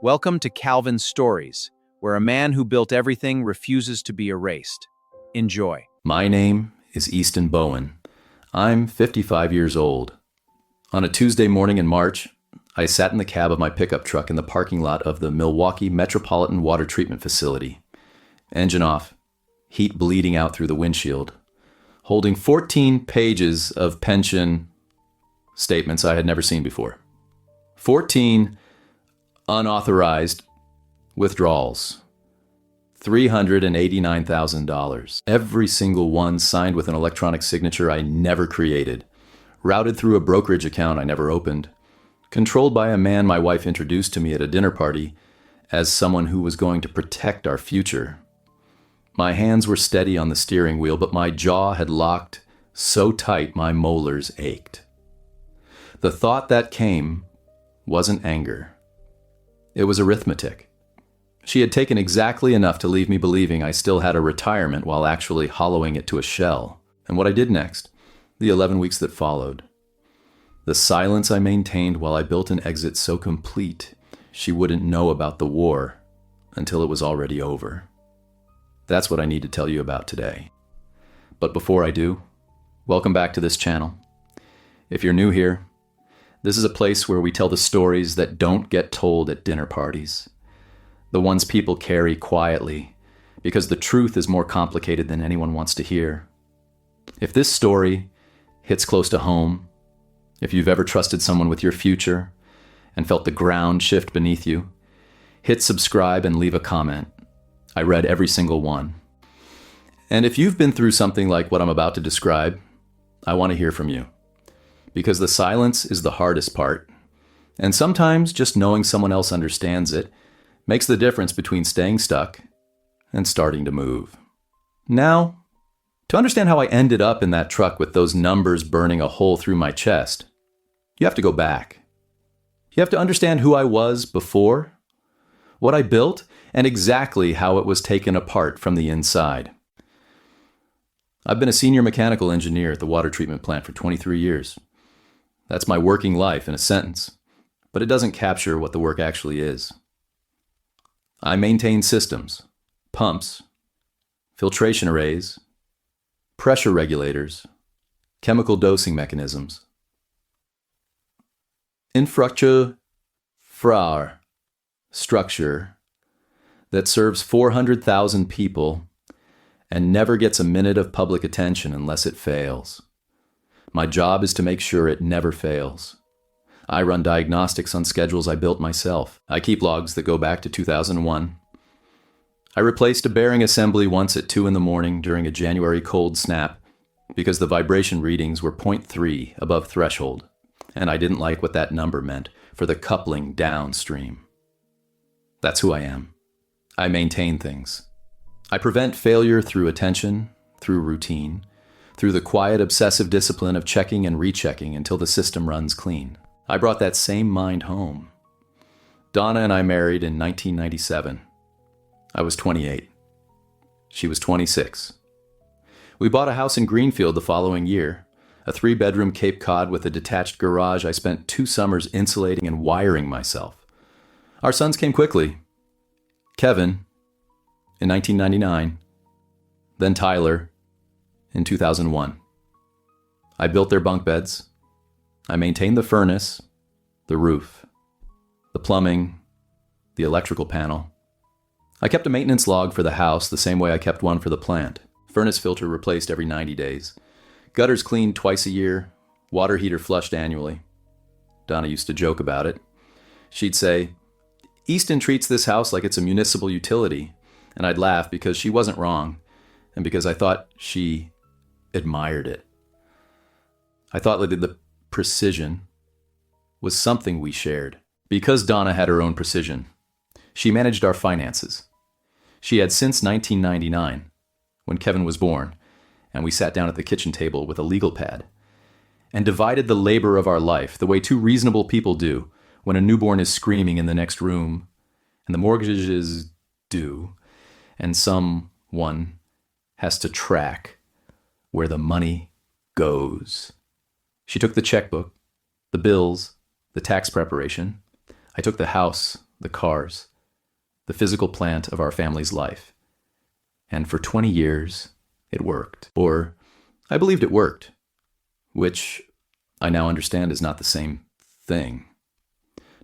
Welcome to Calvin's Stories, where a man who built everything refuses to be erased. Enjoy. My name is Easton Bowen. I'm 55 years old. On a Tuesday morning in March, I sat in the cab of my pickup truck in the parking lot of the Milwaukee Metropolitan Water Treatment Facility. Engine off, heat bleeding out through the windshield, holding 14 pages of pension statements I had never seen before. 14 unauthorized withdrawals. $389,000. Every single one signed with an electronic signature I never created, routed through a brokerage account I never opened, controlled by a man my wife introduced to me at a dinner party as someone who was going to protect our future. My hands were steady on the steering wheel, but my jaw had locked so tight my molars ached. The thought that came wasn't anger. It was arithmetic. She had taken exactly enough to leave me believing I still had a retirement while actually hollowing it to a shell. And what I did next, the 11 weeks that followed. The silence I maintained while I built an exit so complete she wouldn't know about the war until it was already over. That's what I need to tell you about today. But before I do, welcome back to this channel. If you're new here, this is a place where we tell the stories that don't get told at dinner parties. The ones people carry quietly, because the truth is more complicated than anyone wants to hear. If this story hits close to home, if you've ever trusted someone with your future and felt the ground shift beneath you, hit subscribe and leave a comment. I read every single one. And if you've been through something like what I'm about to describe, I want to hear from you. Because the silence is the hardest part. And sometimes just knowing someone else understands it makes the difference between staying stuck and starting to move. Now, to understand how I ended up in that truck with those numbers burning a hole through my chest, you have to go back. You have to understand who I was before, what I built, and exactly how it was taken apart from the inside. I've been a senior mechanical engineer at the water treatment plant for 23 years. That's my working life in a sentence, but it doesn't capture what the work actually is. I maintain systems, pumps, filtration arrays, pressure regulators, chemical dosing mechanisms. Infrastructure structure that serves 400,000 people and never gets a minute of public attention unless it fails. My job is to make sure it never fails. I run diagnostics on schedules I built myself. I keep logs that go back to 2001. I replaced a bearing assembly once at 2 a.m. during a January cold snap because the vibration readings were 0.3 above threshold, and I didn't like what that number meant for the coupling downstream. That's who I am. I maintain things. I prevent failure through attention, through routine, through the quiet, obsessive discipline of checking and rechecking until the system runs clean. I brought that same mind home. Donna and I married in 1997. I was 28. She was 26. We bought a house in Greenfield the following year, a 3-bedroom Cape Cod with a detached garage I spent 2 summers insulating and wiring myself. Our sons came quickly. Kevin, in 1999, then Tyler, in 2001. I built their bunk beds. I maintained the furnace, the roof, the plumbing, the electrical panel. I kept a maintenance log for the house the same way I kept one for the plant. Furnace filter replaced every 90 days. Gutters cleaned twice a year. Water heater flushed annually. Donna used to joke about it. She'd say, "Easton treats this house like it's a municipal utility." And I'd laugh because she wasn't wrong, and because I thought she admired it. I thought that the precision was something we shared. Because Donna had her own precision, she managed our finances. She had since 1999, when Kevin was born, and we sat down at the kitchen table with a legal pad and divided the labor of our life the way 2 reasonable people do when a newborn is screaming in the next room and the mortgage is due and someone has to track where the money goes. She took the checkbook, the bills, the tax preparation. I took the house, the cars, the physical plant of our family's life. And for 20 years, it worked. Or, I believed it worked, which I now understand is not the same thing.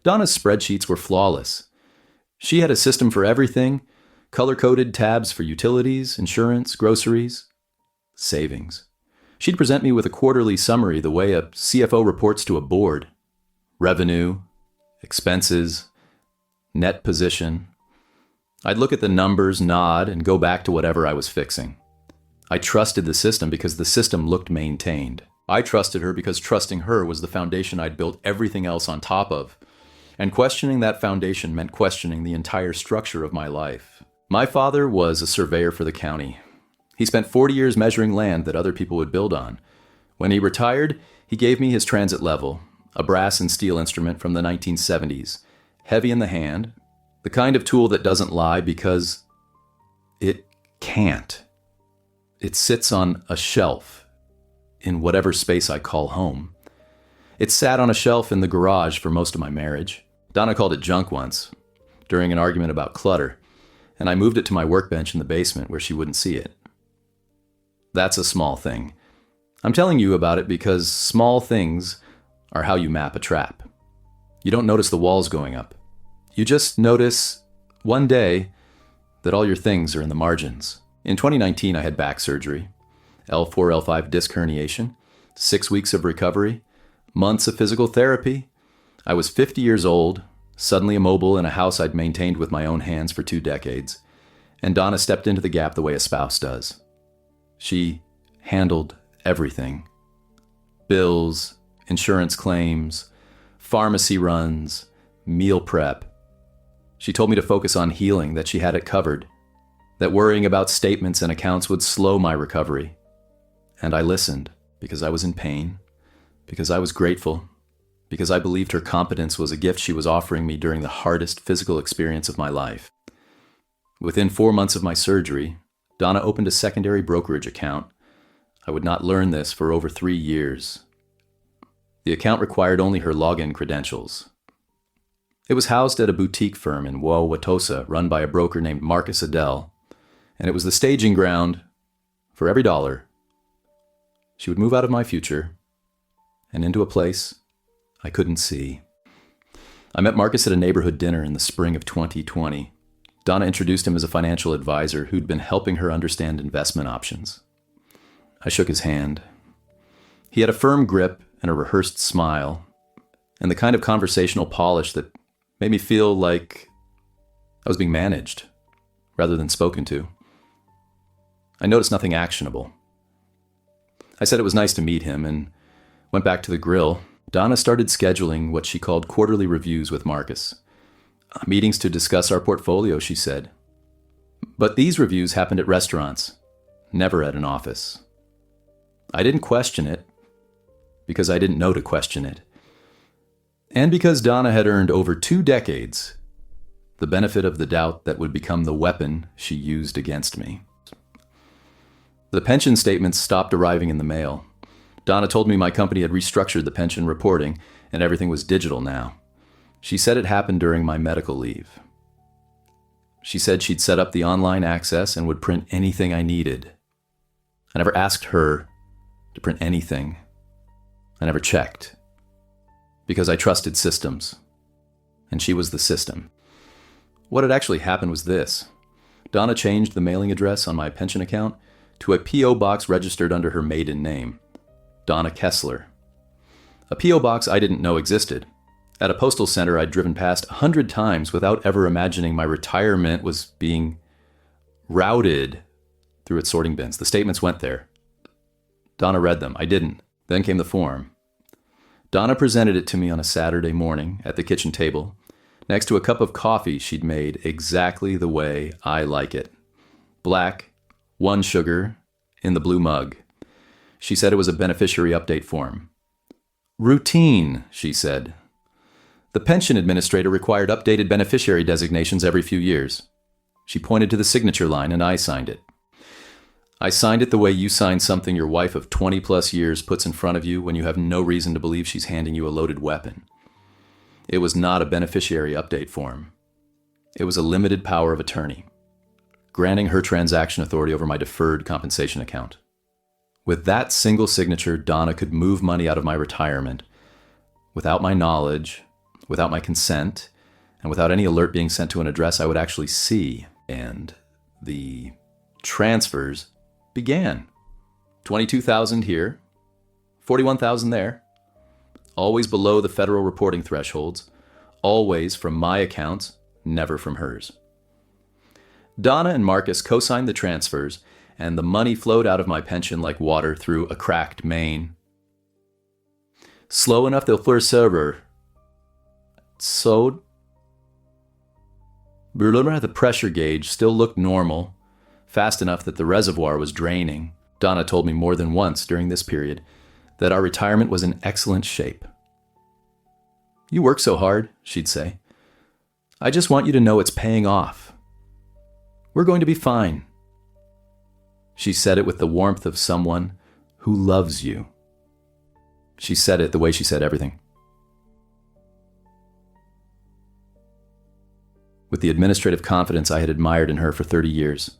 Donna's spreadsheets were flawless. She had a system for everything, color-coded tabs for utilities, insurance, groceries, savings. She'd present me with a quarterly summary the way a CFO reports to a board. Revenue, expenses, net position. I'd look at the numbers, nod, and go back to whatever I was fixing. I trusted the system because the system looked maintained. I trusted her because trusting her was the foundation I'd built everything else on top of. And questioning that foundation meant questioning the entire structure of my life. My father was a surveyor for the county. He spent 40 years measuring land that other people would build on. When he retired, he gave me his transit level, a brass and steel instrument from the 1970s, heavy in the hand, the kind of tool that doesn't lie because it can't. It sits on a shelf in whatever space I call home. It sat on a shelf in the garage for most of my marriage. Donna called it junk once, during an argument about clutter, and I moved it to my workbench in the basement where she wouldn't see it. That's a small thing. I'm telling you about it because small things are how you map a trap. You don't notice the walls going up. You just notice one day that all your things are in the margins. In 2019, I had back surgery, L4, L5 disc herniation, 6 weeks of recovery, months of physical therapy. I was 50 years old, suddenly immobile in a house I'd maintained with my own hands for 2 decades, and Donna stepped into the gap the way a spouse does. She handled everything. Bills, insurance claims, pharmacy runs, meal prep. She told me to focus on healing, that she had it covered, that worrying about statements and accounts would slow my recovery. And I listened because I was in pain, because I was grateful, because I believed her competence was a gift she was offering me during the hardest physical experience of my life. Within 4 months of my surgery, Donna opened a secondary brokerage account. I would not learn this for over 3 years. The account required only her login credentials. It was housed at a boutique firm in Wauwatosa run by a broker named Marcus Adele, and it was the staging ground for every dollar. She would move out of my future and into a place I couldn't see. I met Marcus at a neighborhood dinner in the spring of 2020. Donna introduced him as a financial advisor who'd been helping her understand investment options. I shook his hand. He had a firm grip and a rehearsed smile, and the kind of conversational polish that made me feel like I was being managed rather than spoken to. I noticed nothing actionable. I said it was nice to meet him and went back to the grill. Donna started scheduling what she called quarterly reviews with Marcus. Meetings to discuss our portfolio, she said. But these reviews happened at restaurants, never at an office. I didn't question it because I didn't know to question it. And because Donna had earned over 2 decades the benefit of the doubt that would become the weapon she used against me. The pension statements stopped arriving in the mail. Donna told me my company had restructured the pension reporting and everything was digital now. She said it happened during my medical leave. She said she'd set up the online access and would print anything I needed. I never asked her to print anything. I never checked. Because I trusted systems. And she was the system. What had actually happened was this. Donna changed the mailing address on my pension account to a P.O. box registered under her maiden name, Donna Kessler. A P.O. box I didn't know existed. At a postal center I'd driven past 100 times without ever imagining my retirement was being routed through its sorting bins. The statements went there. Donna read them. I didn't. Then came the form. Donna presented it to me on a Saturday morning at the kitchen table, next to a cup of coffee she'd made exactly the way I like it. Black, 1 sugar, in the blue mug. She said it was a beneficiary update form. Routine, she said. The pension administrator required updated beneficiary designations every few years. She pointed to the signature line and I signed it. I signed it the way you sign something your wife of 20 plus years puts in front of you when you have no reason to believe she's handing you a loaded weapon. It was not a beneficiary update form. It was a limited power of attorney, granting her transaction authority over my deferred compensation account. With that single signature, Donna could move money out of my retirement without my knowledge, without my consent, and without any alert being sent to an address I would actually see. And the transfers began. $22,000 here, $41,000 there, always below the federal reporting thresholds, always from my accounts, never from hers. Donna and Marcus co-signed the transfers, and the money flowed out of my pension like water through a cracked main. Slow enough they'll fleur server. So, the pressure gauge still looked normal, fast enough that the reservoir was draining. Donna told me more than once during this period that our retirement was in excellent shape. You work so hard, she'd say. I just want you to know it's paying off. We're going to be fine. She said it with the warmth of someone who loves you. She said it the way she said everything. With the administrative confidence I had admired in her for 30 years.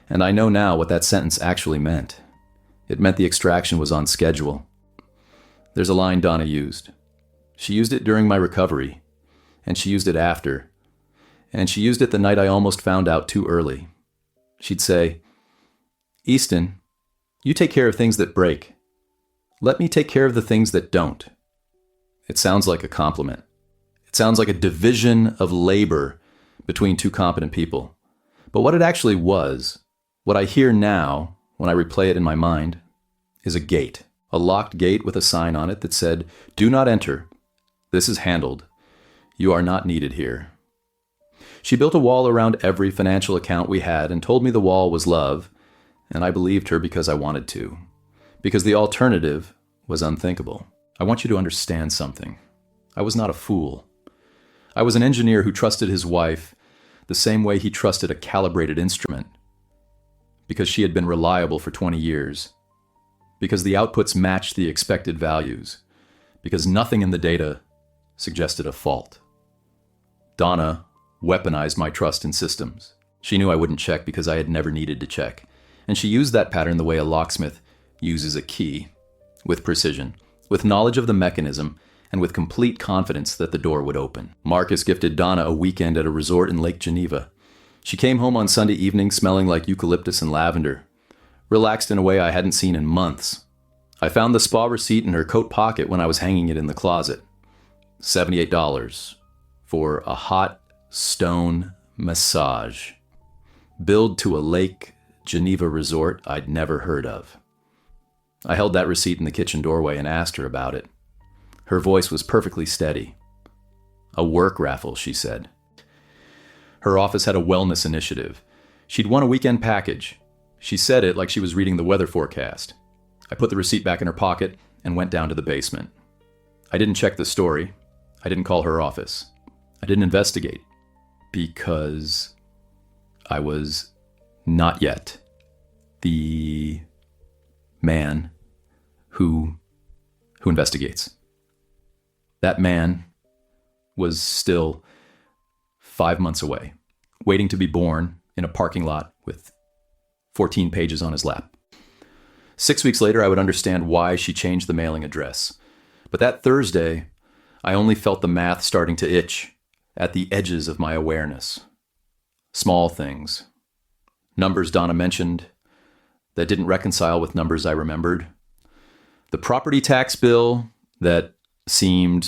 And I know now what that sentence actually meant. It meant the extraction was on schedule. There's a line Donna used. She used it during my recovery, and she used it after. And she used it the night I almost found out too early. She'd say, Easton, you take care of things that break. Let me take care of the things that don't. It sounds like a compliment. It sounds like a division of labor between two competent people. But what it actually was, what I hear now when I replay it in my mind, is a gate. A locked gate with a sign on it that said, "Do not enter. This is handled. You are not needed here." She built a wall around every financial account we had and told me the wall was love, and I believed her because I wanted to. Because the alternative was unthinkable. I want you to understand something. I was not a fool. I was an engineer who trusted his wife the same way he trusted a calibrated instrument. Because she had been reliable for 20 years. Because the outputs matched the expected values. Because nothing in the data suggested a fault. Donna weaponized my trust in systems. She knew I wouldn't check because I had never needed to check. And she used that pattern the way a locksmith uses a key, with precision, with knowledge of the mechanism, and with complete confidence that the door would open. Marcus gifted Donna a weekend at a resort in Lake Geneva. She came home on Sunday evening smelling like eucalyptus and lavender, relaxed in a way I hadn't seen in months. I found the spa receipt in her coat pocket when I was hanging it in the closet. $78 for a hot stone massage, billed to a Lake Geneva resort I'd never heard of. I held that receipt in the kitchen doorway and asked her about it. Her voice was perfectly steady. A work raffle, she said. Her office had a wellness initiative. She'd won a weekend package. She said it like she was reading the weather forecast. I put the receipt back in her pocket and went down to the basement. I didn't check the story. I didn't call her office. I didn't investigate. Because I was not yet the man who investigates. That man was still 5 months away, waiting to be born in a parking lot with 14 pages on his lap. 6 weeks later, I would understand why she changed the mailing address. But that Thursday, I only felt the math starting to itch at the edges of my awareness. Small things. Numbers Donna mentioned that didn't reconcile with numbers I remembered. The property tax bill that seemed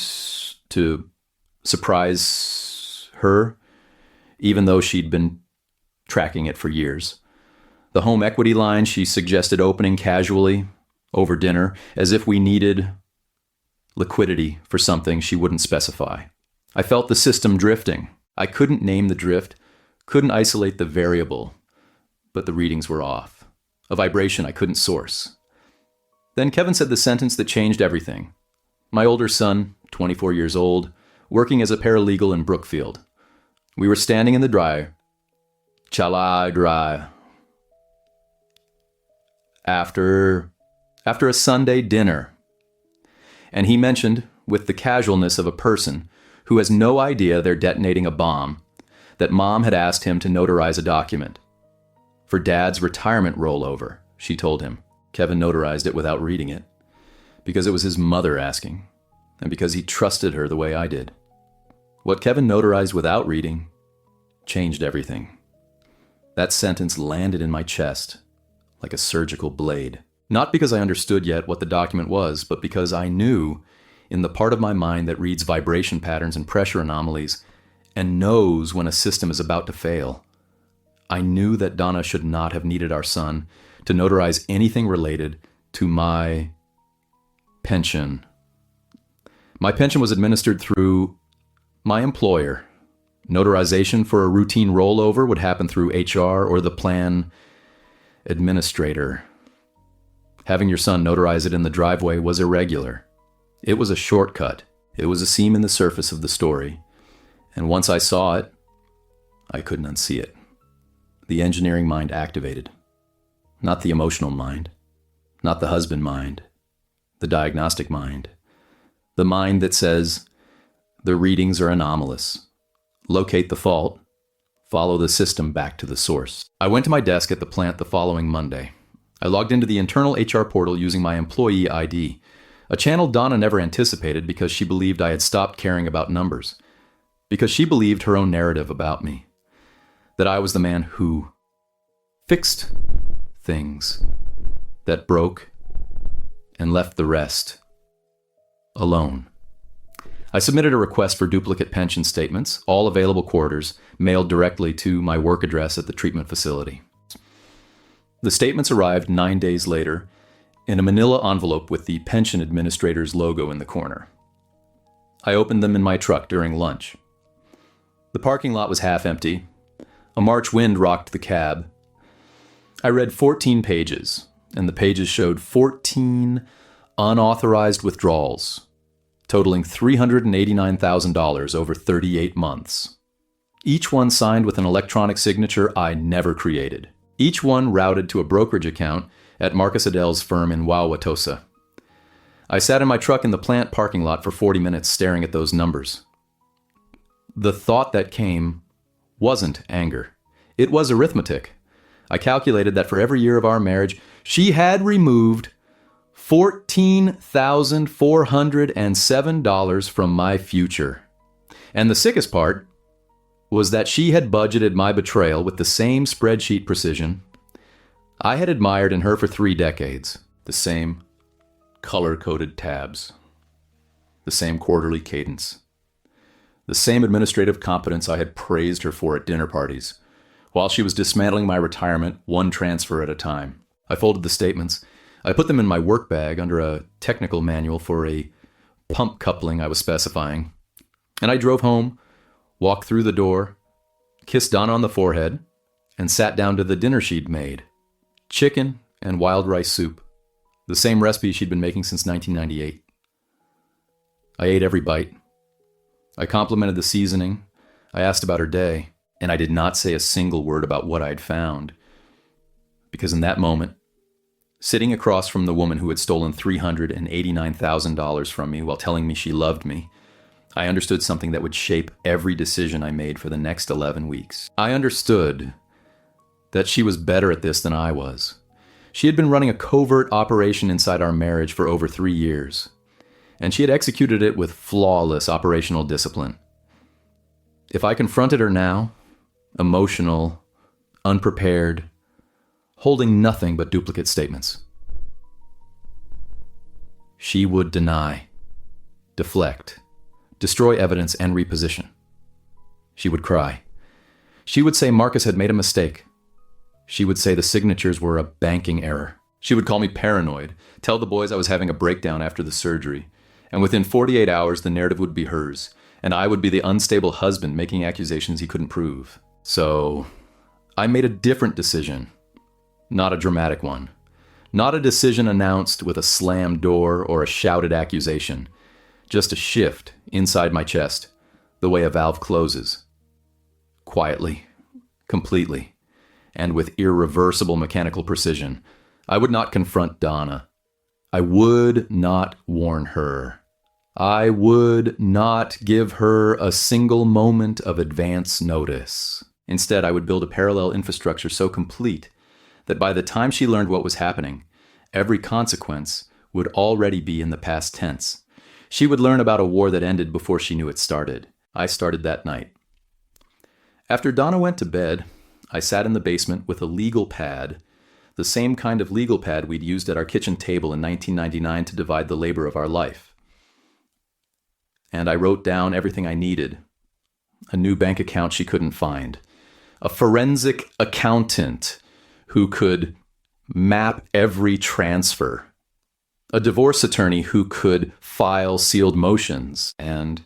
to surprise her, even though she'd been tracking it for years. The home equity line she suggested opening casually over dinner, as if we needed liquidity for something she wouldn't specify. I felt the system drifting. I couldn't name the drift, couldn't isolate the variable, but the readings were off. A vibration I couldn't source. Then Kevin said the sentence that changed everything. My older son, 24 years old, working as a paralegal in Brookfield. We were standing in the dryer. Chala dry. After a Sunday dinner. And he mentioned, with the casualness of a person who has no idea they're detonating a bomb, that Mom had asked him to notarize a document. For Dad's retirement rollover, she told him. Kevin notarized it without reading it, because it was his mother asking, and because he trusted her the way I did. What Kevin notarized without reading changed everything. That sentence landed in my chest like a surgical blade. Not because I understood yet what the document was, but because I knew, in the part of my mind that reads vibration patterns and pressure anomalies and knows when a system is about to fail, I knew that Donna should not have needed our son to notarize anything related to my pension. My pension was administered through my employer. Notarization for a routine rollover would happen through HR or the plan administrator. Having your son notarize it in the driveway was irregular. It was a shortcut. It was a seam in the surface of the story. And once I saw it, I couldn't unsee it. The engineering mind activated. Not the emotional mind. Not the husband mind. The diagnostic mind. The mind that says, the readings are anomalous. Locate the fault. Follow the system back to the source. I went to my desk at the plant the following Monday. I logged into the internal HR portal using my employee ID, a channel Donna never anticipated because she believed I had stopped caring about numbers, because she believed her own narrative about me, that I was the man who fixed things that broke and left the rest alone. I submitted a request for duplicate pension statements, all available quarters, mailed directly to my work address at the treatment facility. The statements arrived 9 days later in a manila envelope with the pension administrator's logo in the corner. I opened them in my truck during lunch. The parking lot was half empty. A March wind rocked the cab. I read 14 pages, and the pages showed 14 unauthorized withdrawals, totaling $389,000 over 38 months. Each one signed with an electronic signature I never created. Each one routed to a brokerage account at Marcus Adele's firm in Wauwatosa. I sat in my truck in the plant parking lot for 40 minutes staring at those numbers. The thought that came wasn't anger. It was arithmetic. I calculated that for every year of our marriage, she had removed $14,407 from my future. And the sickest part was that she had budgeted my betrayal with the same spreadsheet precision I had admired in her for 3 decades. The same color-coded tabs. The same quarterly cadence. The same administrative competence I had praised her for at dinner parties, while she was dismantling my retirement one transfer at a time. I folded the statements. I put them in my work bag under a technical manual for a pump coupling I was specifying. And I drove home, walked through the door, kissed Donna on the forehead, and sat down to the dinner she'd made. Chicken and wild rice soup. The same recipe she'd been making since 1998. I ate every bite. I complimented the seasoning. I asked about her day, and I did not say a single word about what I'd found. Because in that moment, sitting across from the woman who had stolen $389,000 from me while telling me she loved me, I understood something that would shape every decision I made for the next 11 weeks. I understood that she was better at this than I was. She had been running a covert operation inside our marriage for over 3 years, and she had executed it with flawless operational discipline. If I confronted her now, emotional, unprepared, holding nothing but duplicate statements, she would deny, deflect, destroy evidence, and reposition. She would cry. She would say Marcus had made a mistake. She would say the signatures were a banking error. She would call me paranoid, tell the boys I was having a breakdown after the surgery, and within 48 hours the narrative would be hers, and I would be the unstable husband making accusations he couldn't prove. So, I made a different decision, not a dramatic one. Not a decision announced with a slammed door or a shouted accusation. Just a shift inside my chest, the way a valve closes. Quietly, completely, and with irreversible mechanical precision. I would not confront Donna. I would not warn her. I would not give her a single moment of advance notice. Instead, I would build a parallel infrastructure so complete that by the time she learned what was happening, every consequence would already be in the past tense. She would learn about a war that ended before she knew it started. I started that night. After Donna went to bed, I sat in the basement with a legal pad, the same kind of legal pad we'd used at our kitchen table in 1999 to divide the labor of our life. And I wrote down everything I needed. A new bank account she couldn't find. A forensic accountant who could map every transfer. A divorce attorney who could file sealed motions. And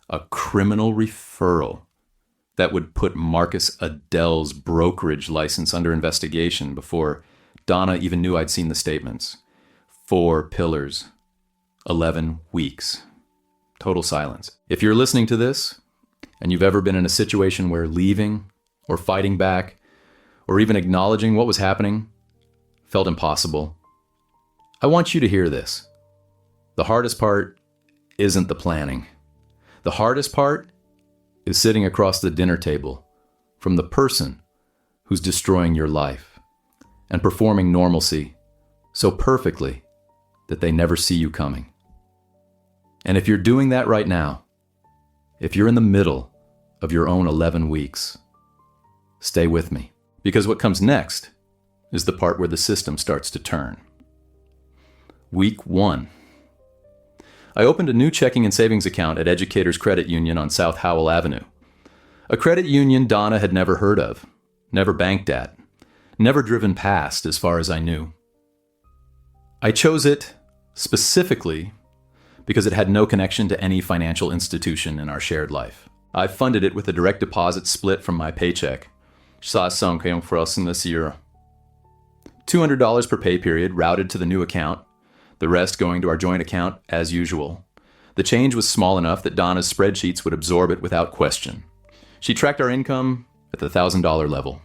a criminal referral that would put Marcus Adele's brokerage license under investigation before Donna even knew I'd seen the statements. 4 pillars. 11 weeks. Total silence. If you're listening to this, and you've ever been in a situation where leaving, or fighting back, or even acknowledging what was happening felt impossible, I want you to hear this. The hardest part isn't the planning. The hardest part is sitting across the dinner table from the person who's destroying your life and performing normalcy so perfectly that they never see you coming. And if you're doing that right now, if you're in the middle of your own 11 weeks, stay with me, because what comes next is the part where the system starts to turn. Week 1. I opened a new checking and savings account at Educators Credit Union on South Howell Avenue. A credit union Donna had never heard of, never banked at, never driven past as far as I knew. I chose it specifically because it had no connection to any financial institution in our shared life. I funded it with a direct deposit split from my paycheck. $200 per pay period routed to the new account, the rest going to our joint account as usual. The change was small enough that Donna's spreadsheets would absorb it without question. She tracked our income at the $1,000 level.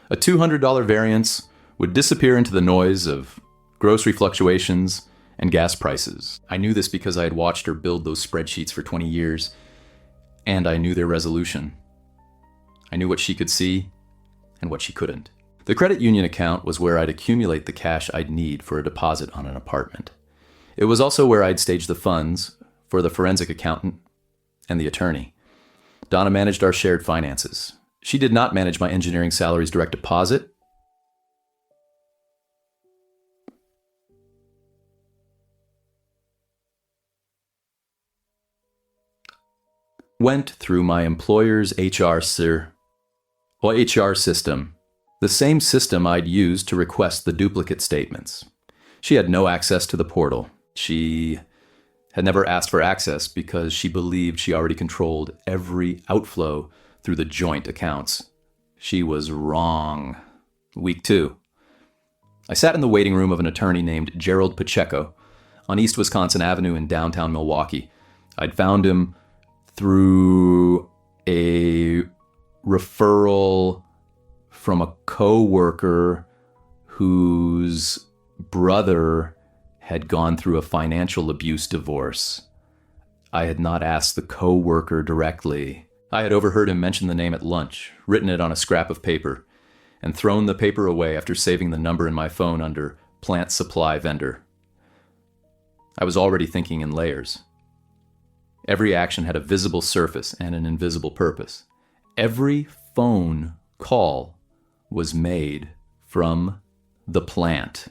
A $200 variance would disappear into the noise of grocery fluctuations and gas prices. I knew this because I had watched her build those spreadsheets for 20 years, and I knew their resolution. I knew what she could see and what she couldn't. The credit union account was where I'd accumulate the cash I'd need for a deposit on an apartment. It was also where I'd stage the funds for the forensic accountant and the attorney. Donna managed our shared finances. She did not manage my engineering salary's direct deposit. Went through my employer's HR system, the same system I'd used to request the duplicate statements. She had no access to the portal. She had never asked for access because she believed she already controlled every outflow through the joint accounts. She was wrong. Week 2. I sat in the waiting room of an attorney named Gerald Pacheco on East Wisconsin Avenue in downtown Milwaukee. I'd found him through a referral from a coworker whose brother had gone through a financial abuse divorce. I had not asked the coworker directly. I had overheard him mention the name at lunch, written it on a scrap of paper, and thrown the paper away after saving the number in my phone under plant supply vendor. I was already thinking in layers. Every action had a visible surface and an invisible purpose. Every phone call was made from the plant,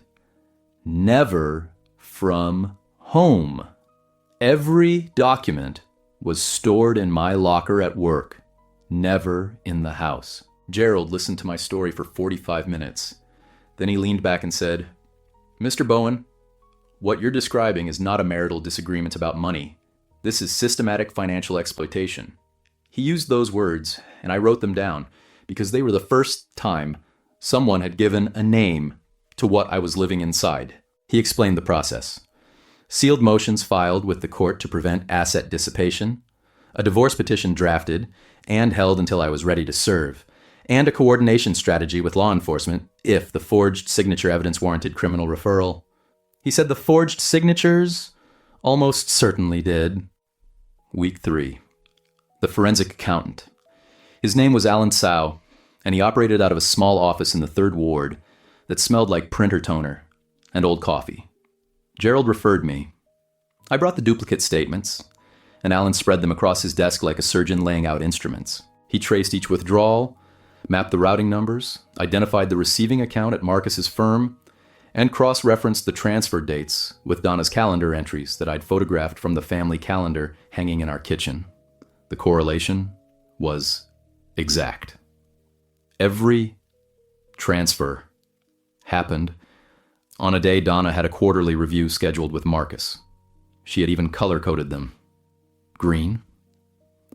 never from home. Every document was stored in my locker at work, never in the house. Gerald listened to my story for 45 minutes. Then he leaned back and said, "Mr. Bowen, what you're describing is not a marital disagreement about money. This is systematic financial exploitation." He used those words, and I wrote them down because they were the first time someone had given a name to what I was living inside. He explained the process. Sealed motions filed with the court to prevent asset dissipation, a divorce petition drafted and held until I was ready to serve, and a coordination strategy with law enforcement if the forged signature evidence warranted criminal referral. He said the forged signatures Almost certainly did. Week 3. The forensic accountant. His name was Alan Sow, and he operated out of a small office in the 3rd Ward that smelled like printer toner and old coffee. Gerald referred me. I brought the duplicate statements, and Alan spread them across his desk like a surgeon laying out instruments. He traced each withdrawal, mapped the routing numbers, identified the receiving account at Marcus's firm, and cross-referenced the transfer dates with Donna's calendar entries that I'd photographed from the family calendar hanging in our kitchen. The correlation was exact. Every transfer happened on a day Donna had a quarterly review scheduled with Marcus. She had even color-coded them. Green,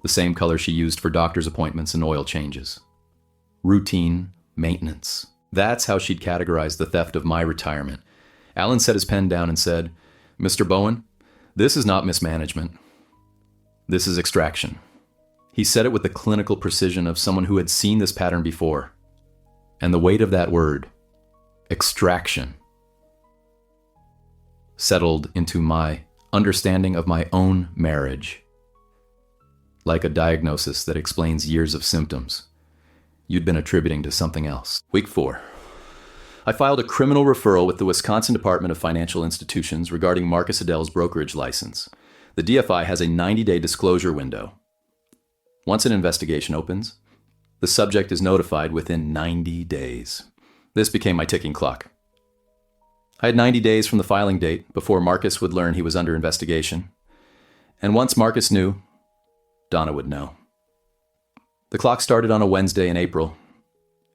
the same color she used for doctor's appointments and oil changes. Routine maintenance. That's how she'd categorized the theft of my retirement. Alan set his pen down and said, "Mr. Bowen, this is not mismanagement. This is extraction." He said it with the clinical precision of someone who had seen this pattern before. And the weight of that word, extraction, settled into my understanding of my own marriage. Like a diagnosis that explains years of symptoms you'd been attributing to something else. Week 4. I filed a criminal referral with the Wisconsin Department of Financial Institutions regarding Marcus Adell's brokerage license. The DFI has a 90-day disclosure window. Once an investigation opens, the subject is notified within 90 days. This became my ticking clock. I had 90 days from the filing date before Marcus would learn he was under investigation. And once Marcus knew, Donna would know. The clock started on a Wednesday in April.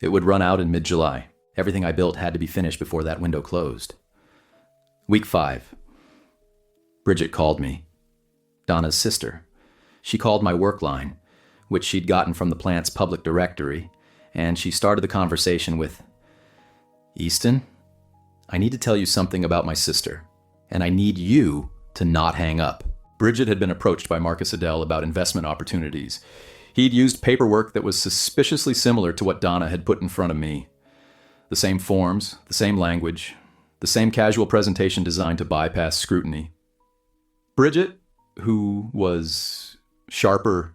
It would run out in mid-July. Everything I built had to be finished before that window closed. Week 5. Bridget called me. Donna's sister. She called my work line, which she'd gotten from the plant's public directory, and she started the conversation with, "Easton, I need to tell you something about my sister, and I need you to not hang up." Bridget had been approached by Marcus Adell about investment opportunities. He'd used paperwork that was suspiciously similar to what Donna had put in front of me. The same forms, the same language, the same casual presentation designed to bypass scrutiny. Bridget, who was sharper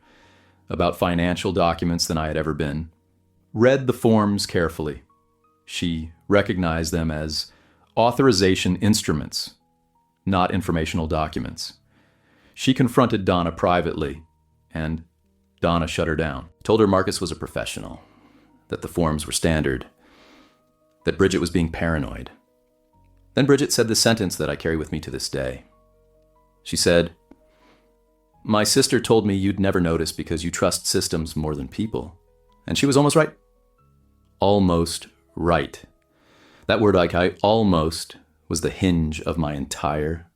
about financial documents than I had ever been, read the forms carefully. She recognized them as authorization instruments, not informational documents. She confronted Donna privately, and Donna shut her down. Told her Marcus was a professional, that the forms were standard, that Bridget was being paranoid. Then Bridget said the sentence that I carry with me to this day. She said, "My sister told me you'd never notice because you trust systems more than people." And she was almost right. Almost right. That word, almost, was the hinge of my entire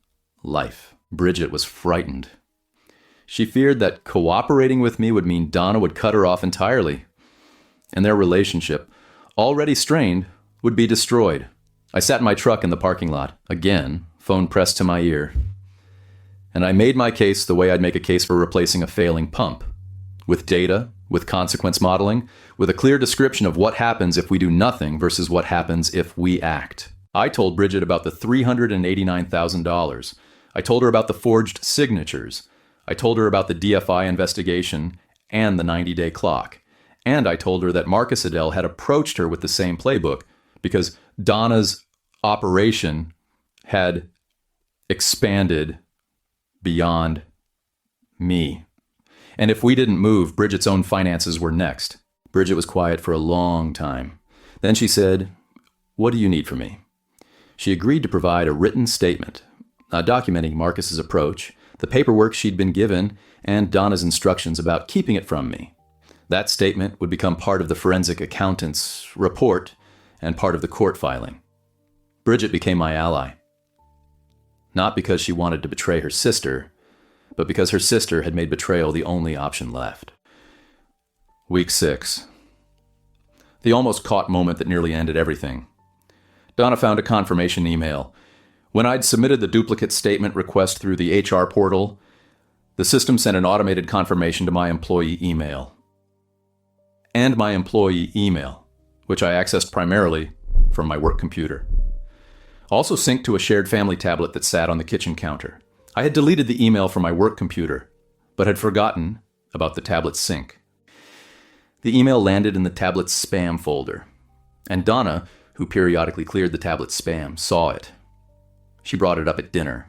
life. Bridget was frightened. She feared that cooperating with me would mean Donna would cut her off entirely, and their relationship, already strained, would be destroyed. I sat in my truck in the parking lot, again, phone pressed to my ear. And I made my case the way I'd make a case for replacing a failing pump. With data, with consequence modeling, with a clear description of what happens if we do nothing versus what happens if we act. I told Bridget about the $389,000. I told her about the forged signatures. I told her about the DFI investigation and the 90-day clock. And I told her that Marcus Adell had approached her with the same playbook because Donna's operation had expanded beyond me. And if we didn't move, Bridget's own finances were next. Bridget was quiet for a long time. Then she said, "What do you need from me?" She agreed to provide a written statement, documenting Marcus's approach, the paperwork she'd been given, and Donna's instructions about keeping it from me. That statement would become part of the forensic accountant's report and part of the court filing. Bridget became my ally. Not because she wanted to betray her sister, but because her sister had made betrayal the only option left. Week 6. The almost caught moment that nearly ended everything. Donna found a confirmation email. When I'd submitted the duplicate statement request through the HR portal, the system sent an automated confirmation to my employee email. And my employee email, which I accessed primarily from my work computer. Also synced to a shared family tablet that sat on the kitchen counter. I had deleted the email from my work computer, but had forgotten about the tablet's sync. The email landed in the tablet's spam folder, and Donna, who periodically cleared the tablet's spam, saw it. She brought it up at dinner.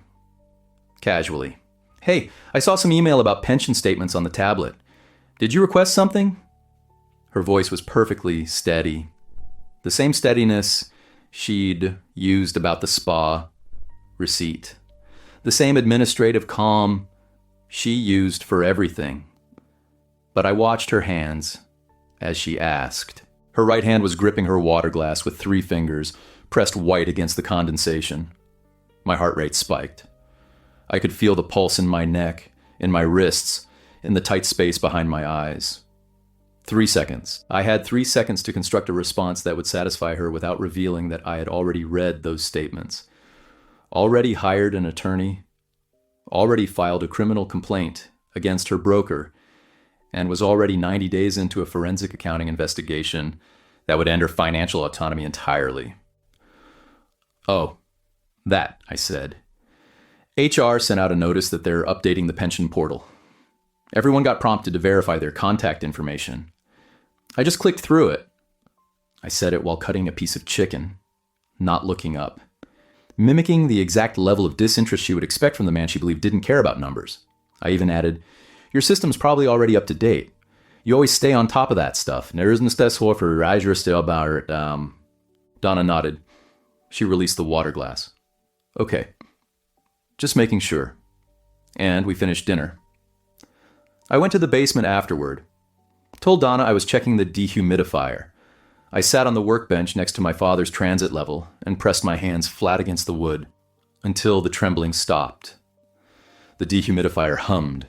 Casually. "Hey, I saw some email about pension statements on the tablet. Did you request something?" Her voice was perfectly steady. The same steadiness she'd used about the spa receipt. The same administrative calm she used for everything. But I watched her hands as she asked. Her right hand was gripping her water glass with 3 fingers, pressed white against the condensation. My heart rate spiked. I could feel the pulse in my neck, in my wrists, in the tight space behind my eyes. 3 seconds. I had 3 seconds to construct a response that would satisfy her without revealing that I had already read those statements, already hired an attorney, already filed a criminal complaint against her broker, and was already 90 days into a forensic accounting investigation that would end her financial autonomy entirely. "Oh, that," I said. "HR sent out a notice that they're updating the pension portal. Everyone got prompted to verify their contact information. I just clicked through it." I said it while cutting a piece of chicken, not looking up, mimicking the exact level of disinterest she would expect from the man she believed didn't care about numbers. I even added, "Your system's probably already up to date. You always stay on top of that stuff. There isn't das for Azure still about it." Donna nodded. She released the water glass. "Okay. Just making sure." And we finished dinner. I went to the basement afterward. Told Donna I was checking the dehumidifier. I sat on the workbench next to my father's transit level and pressed my hands flat against the wood until the trembling stopped. The dehumidifier hummed.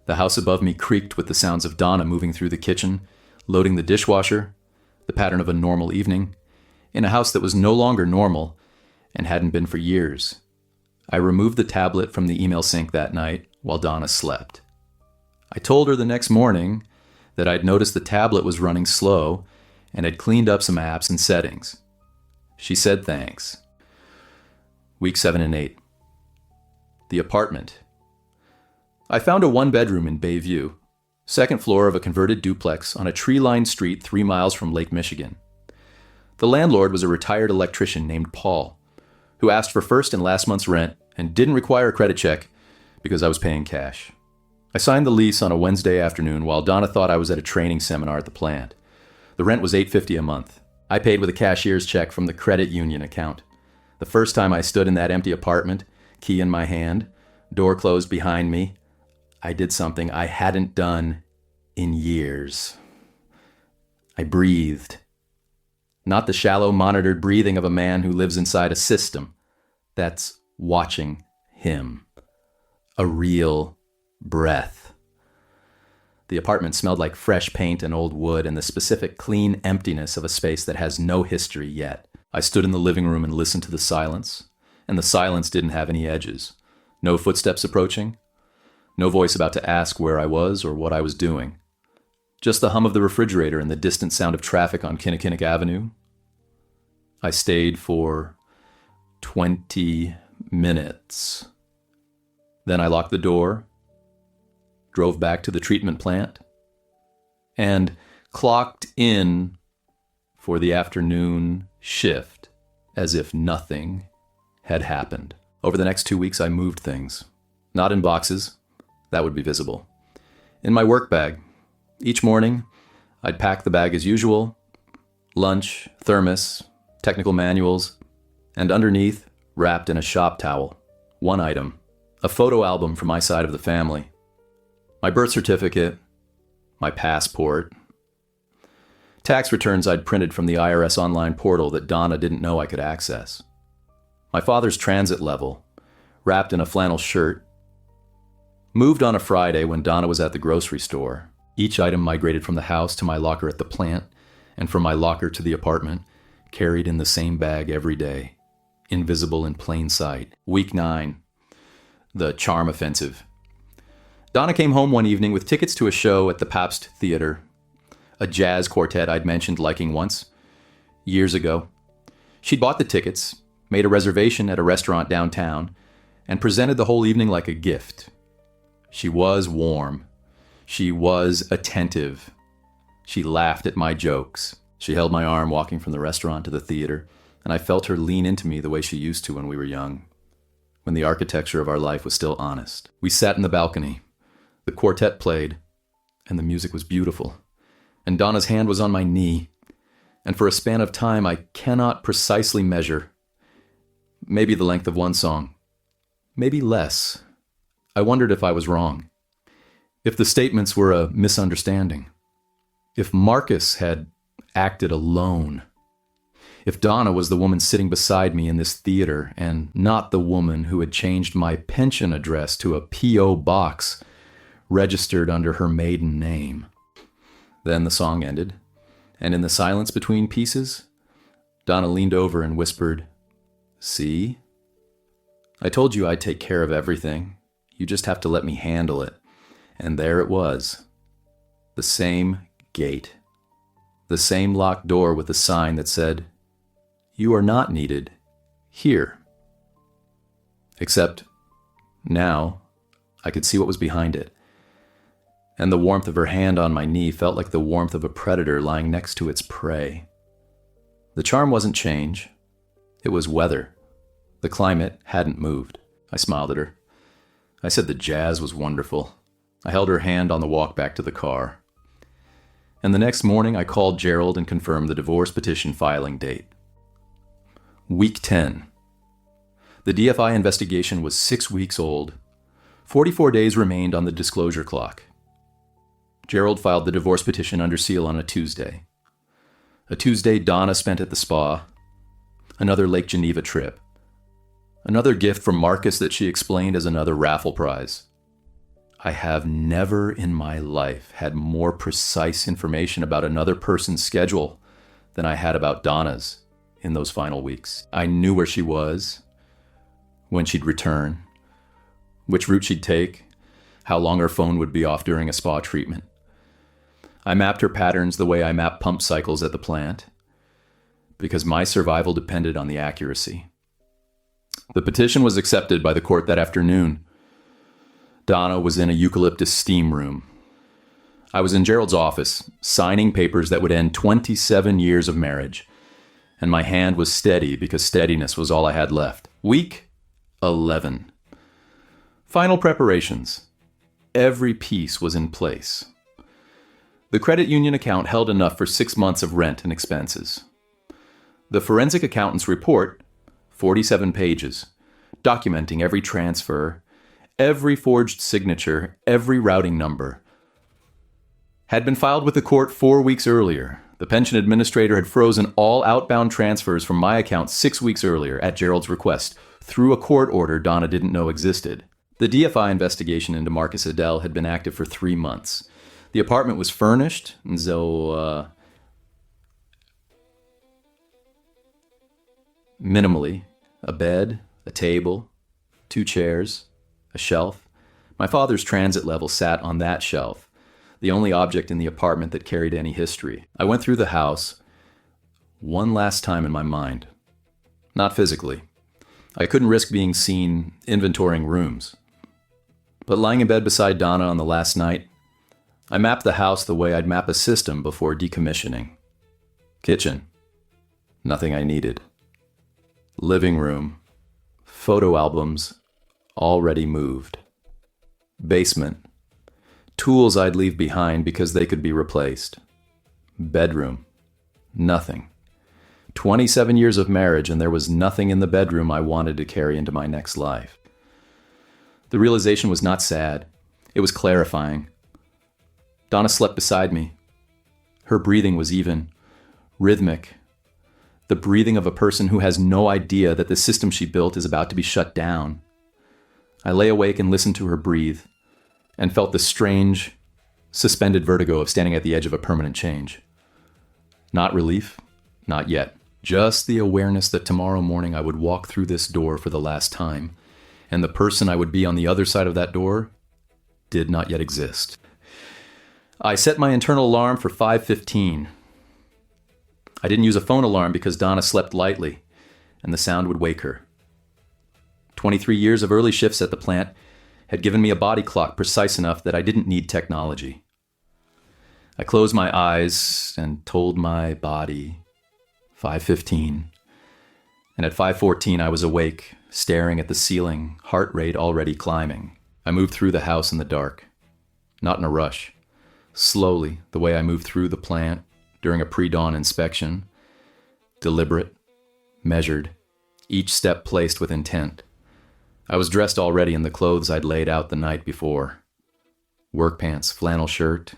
The house above me creaked with the sounds of Donna moving through the kitchen, loading the dishwasher, the pattern of a normal evening, in a house that was no longer normal and hadn't been for years. I removed the tablet from the email sync that night while Donna slept. I told her the next morning that I'd noticed the tablet was running slow and had cleaned up some apps and settings. She said thanks. Week 7 and 8. The apartment. I found a 1-bedroom in Bayview, second floor of a converted duplex on a tree-lined street 3 miles from Lake Michigan. The landlord was a retired electrician named Paul, who asked for first and last month's rent and didn't require a credit check because I was paying cash. I signed the lease on a Wednesday afternoon while Donna thought I was at a training seminar at the plant. The rent was $850 a month. I paid with a cashier's check from the credit union account. The first time I stood in that empty apartment, key in my hand, door closed behind me, I did something I hadn't done in years. I breathed. Not the shallow, monitored breathing of a man who lives inside a system that's watching him. A real breath. The apartment smelled like fresh paint and old wood and the specific clean emptiness of a space that has no history yet. I stood in the living room and listened to the silence, and the silence didn't have any edges. No footsteps approaching. No voice about to ask where I was or what I was doing. Just the hum of the refrigerator and the distant sound of traffic on Kinnickinnick Avenue. I stayed for 20 minutes. Then I locked the door, drove back to the treatment plant, and clocked in for the afternoon shift as if nothing had happened. Over the next 2 weeks, I moved things. Not in boxes. That would be visible. In my work bag. Each morning, I'd pack the bag as usual, lunch, thermos, technical manuals, and underneath, wrapped in a shop towel, one item, a photo album from my side of the family, my birth certificate, my passport, tax returns I'd printed from the IRS online portal that Donna didn't know I could access, my father's transit level, wrapped in a flannel shirt. Moved on a Friday when Donna was at the grocery store. Each item migrated from the house to my locker at the plant, and from my locker to the apartment, carried in the same bag every day, invisible in plain sight. Week 9. The Charm Offensive. Donna came home one evening with tickets to a show at the Pabst Theater, a jazz quartet I'd mentioned liking once, years ago. She'd bought the tickets, made a reservation at a restaurant downtown, and presented the whole evening like a gift. She was warm. She was attentive. She laughed at my jokes. She held my arm walking from the restaurant to the theater, and I felt her lean into me the way she used to when we were young, when the architecture of our life was still honest. We sat in the balcony. The quartet played, and the music was beautiful. And Donna's hand was on my knee, and for a span of time I cannot precisely measure. Maybe the length of one song. Maybe less. I wondered if I was wrong. If the statements were a misunderstanding. If Marcus had acted alone. If Donna was the woman sitting beside me in this theater and not the woman who had changed my pension address to a P.O. box registered under her maiden name. Then the song ended, and in the silence between pieces, Donna leaned over and whispered, "See? I told you I'd take care of everything. You just have to let me handle it." And there it was. The same gate. The same locked door with a sign that said, "You are not needed here." Except now I could see what was behind it. And the warmth of her hand on my knee felt like the warmth of a predator lying next to its prey. The charm wasn't change. It was weather. The climate hadn't moved. I smiled at her. I said the jazz was wonderful. I held her hand on the walk back to the car. And the next morning I called Gerald and confirmed the divorce petition filing date. Week 10. The DFI investigation was 6 weeks old. 44 days remained on the disclosure clock. Gerald filed the divorce petition under seal on a Tuesday. A Tuesday Donna spent at the spa. Another Lake Geneva trip. Another gift from Marcus that she explained as another raffle prize. I have never in my life had more precise information about another person's schedule than I had about Donna's in those final weeks. I knew where she was, when she'd return, which route she'd take, how long her phone would be off during a spa treatment. I mapped her patterns the way I map pump cycles at the plant, because my survival depended on the accuracy. The petition was accepted by the court that afternoon. Donna was in a eucalyptus steam room. I was in Gerald's office, signing papers that would end 27 years of marriage, and my hand was steady because steadiness was all I had left. Week 11. Final preparations. Every piece was in place. The credit union account held enough for 6 months of rent and expenses. The forensic accountant's report, 47 pages, documenting every transfer, every forged signature, every routing number, had been filed with the court 4 weeks earlier. The pension administrator had frozen all outbound transfers from my account 6 weeks earlier at Gerald's request, through a court order Donna didn't know existed. The DFI investigation into Marcus Adele had been active for 3 months. The apartment was furnished, so minimally. A bed, a table, 2 chairs, a shelf. My father's transit level sat on that shelf, the only object in the apartment that carried any history. I went through the house one last time in my mind. Not physically. I couldn't risk being seen inventorying rooms. But lying in bed beside Donna on the last night, I mapped the house the way I'd map a system before decommissioning. Kitchen. Nothing I needed. Living room. Photo albums. Already moved. Basement. Tools I'd leave behind because they could be replaced. Bedroom. Nothing. 27 years of marriage, and there was nothing in the bedroom I wanted to carry into my next life. The realization was not sad. It was clarifying. Donna slept beside me. Her breathing was even, rhythmic. The breathing of a person who has no idea that the system she built is about to be shut down. I lay awake and listened to her breathe, and felt the strange, suspended vertigo of standing at the edge of a permanent change. Not relief, not yet. Just the awareness that tomorrow morning I would walk through this door for the last time, and the person I would be on the other side of that door did not yet exist. I set my internal alarm for 5:15. I didn't use a phone alarm because Donna slept lightly, and the sound would wake her. 23 years of early shifts at the plant had given me a body clock precise enough that I didn't need technology. I closed my eyes and told my body 5:15, and at 5:14 I was awake, staring at the ceiling, heart rate already climbing. I moved through the house in the dark, not in a rush, slowly, the way I moved through the plant during a pre-dawn inspection, deliberate, measured, each step placed with intent. I was dressed already in the clothes I'd laid out the night before. Work pants, flannel shirt,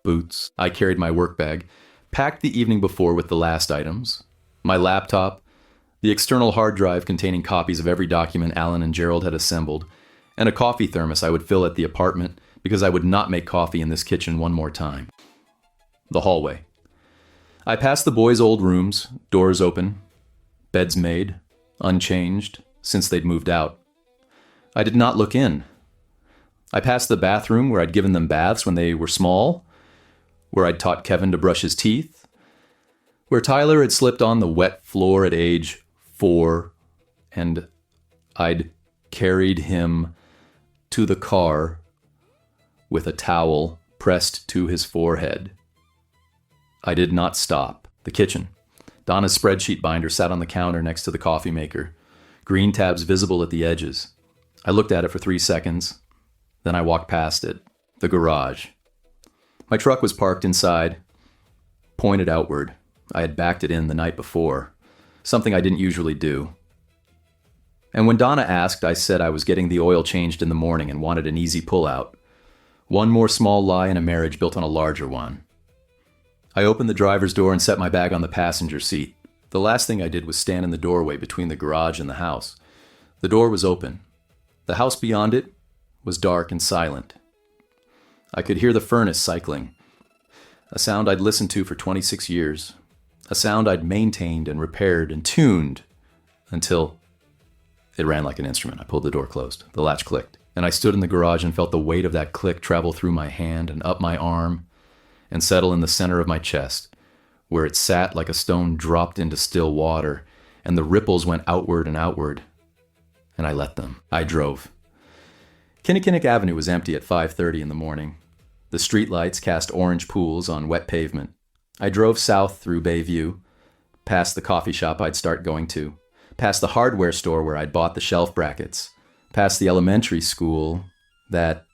boots. I carried my work bag, packed the evening before with the last items, my laptop, the external hard drive containing copies of every document Alan and Gerald had assembled, and a coffee thermos I would fill at the apartment because I would not make coffee in this kitchen one more time. The hallway. I passed the boys' old rooms, doors open, beds made, unchanged, since they'd moved out. I did not look in. I passed the bathroom where I'd given them baths when they were small, where I'd taught Kevin to brush his teeth, where Tyler had slipped on the wet floor at age 4, and I'd carried him to the car with a towel pressed to his forehead. I did not stop. The kitchen. Donna's spreadsheet binder sat on the counter next to the coffee maker, green tabs visible at the edges. I looked at it for 3 seconds, then I walked past it. The garage. My truck was parked inside, pointed outward. I had backed it in the night before, something I didn't usually do. And when Donna asked, I said I was getting the oil changed in the morning and wanted an easy pullout. One more small lie in a marriage built on a larger one. I opened the driver's door and set my bag on the passenger seat. The last thing I did was stand in the doorway between the garage and the house. The door was open. The house beyond it was dark and silent. I could hear the furnace cycling, a sound I'd listened to for 26 years, a sound I'd maintained and repaired and tuned until it ran like an instrument. I pulled the door closed. The latch clicked, and I stood in the garage and felt the weight of that click travel through my hand and up my arm and settle in the center of my chest, where it sat like a stone dropped into still water, and the ripples went outward and outward, and I let them. I drove. Kinnickinnick Avenue was empty at 5:30 in the morning. The streetlights cast orange pools on wet pavement. I drove south through Bayview, past the coffee shop I'd start going to, past the hardware store where I'd bought the shelf brackets, past the elementary school that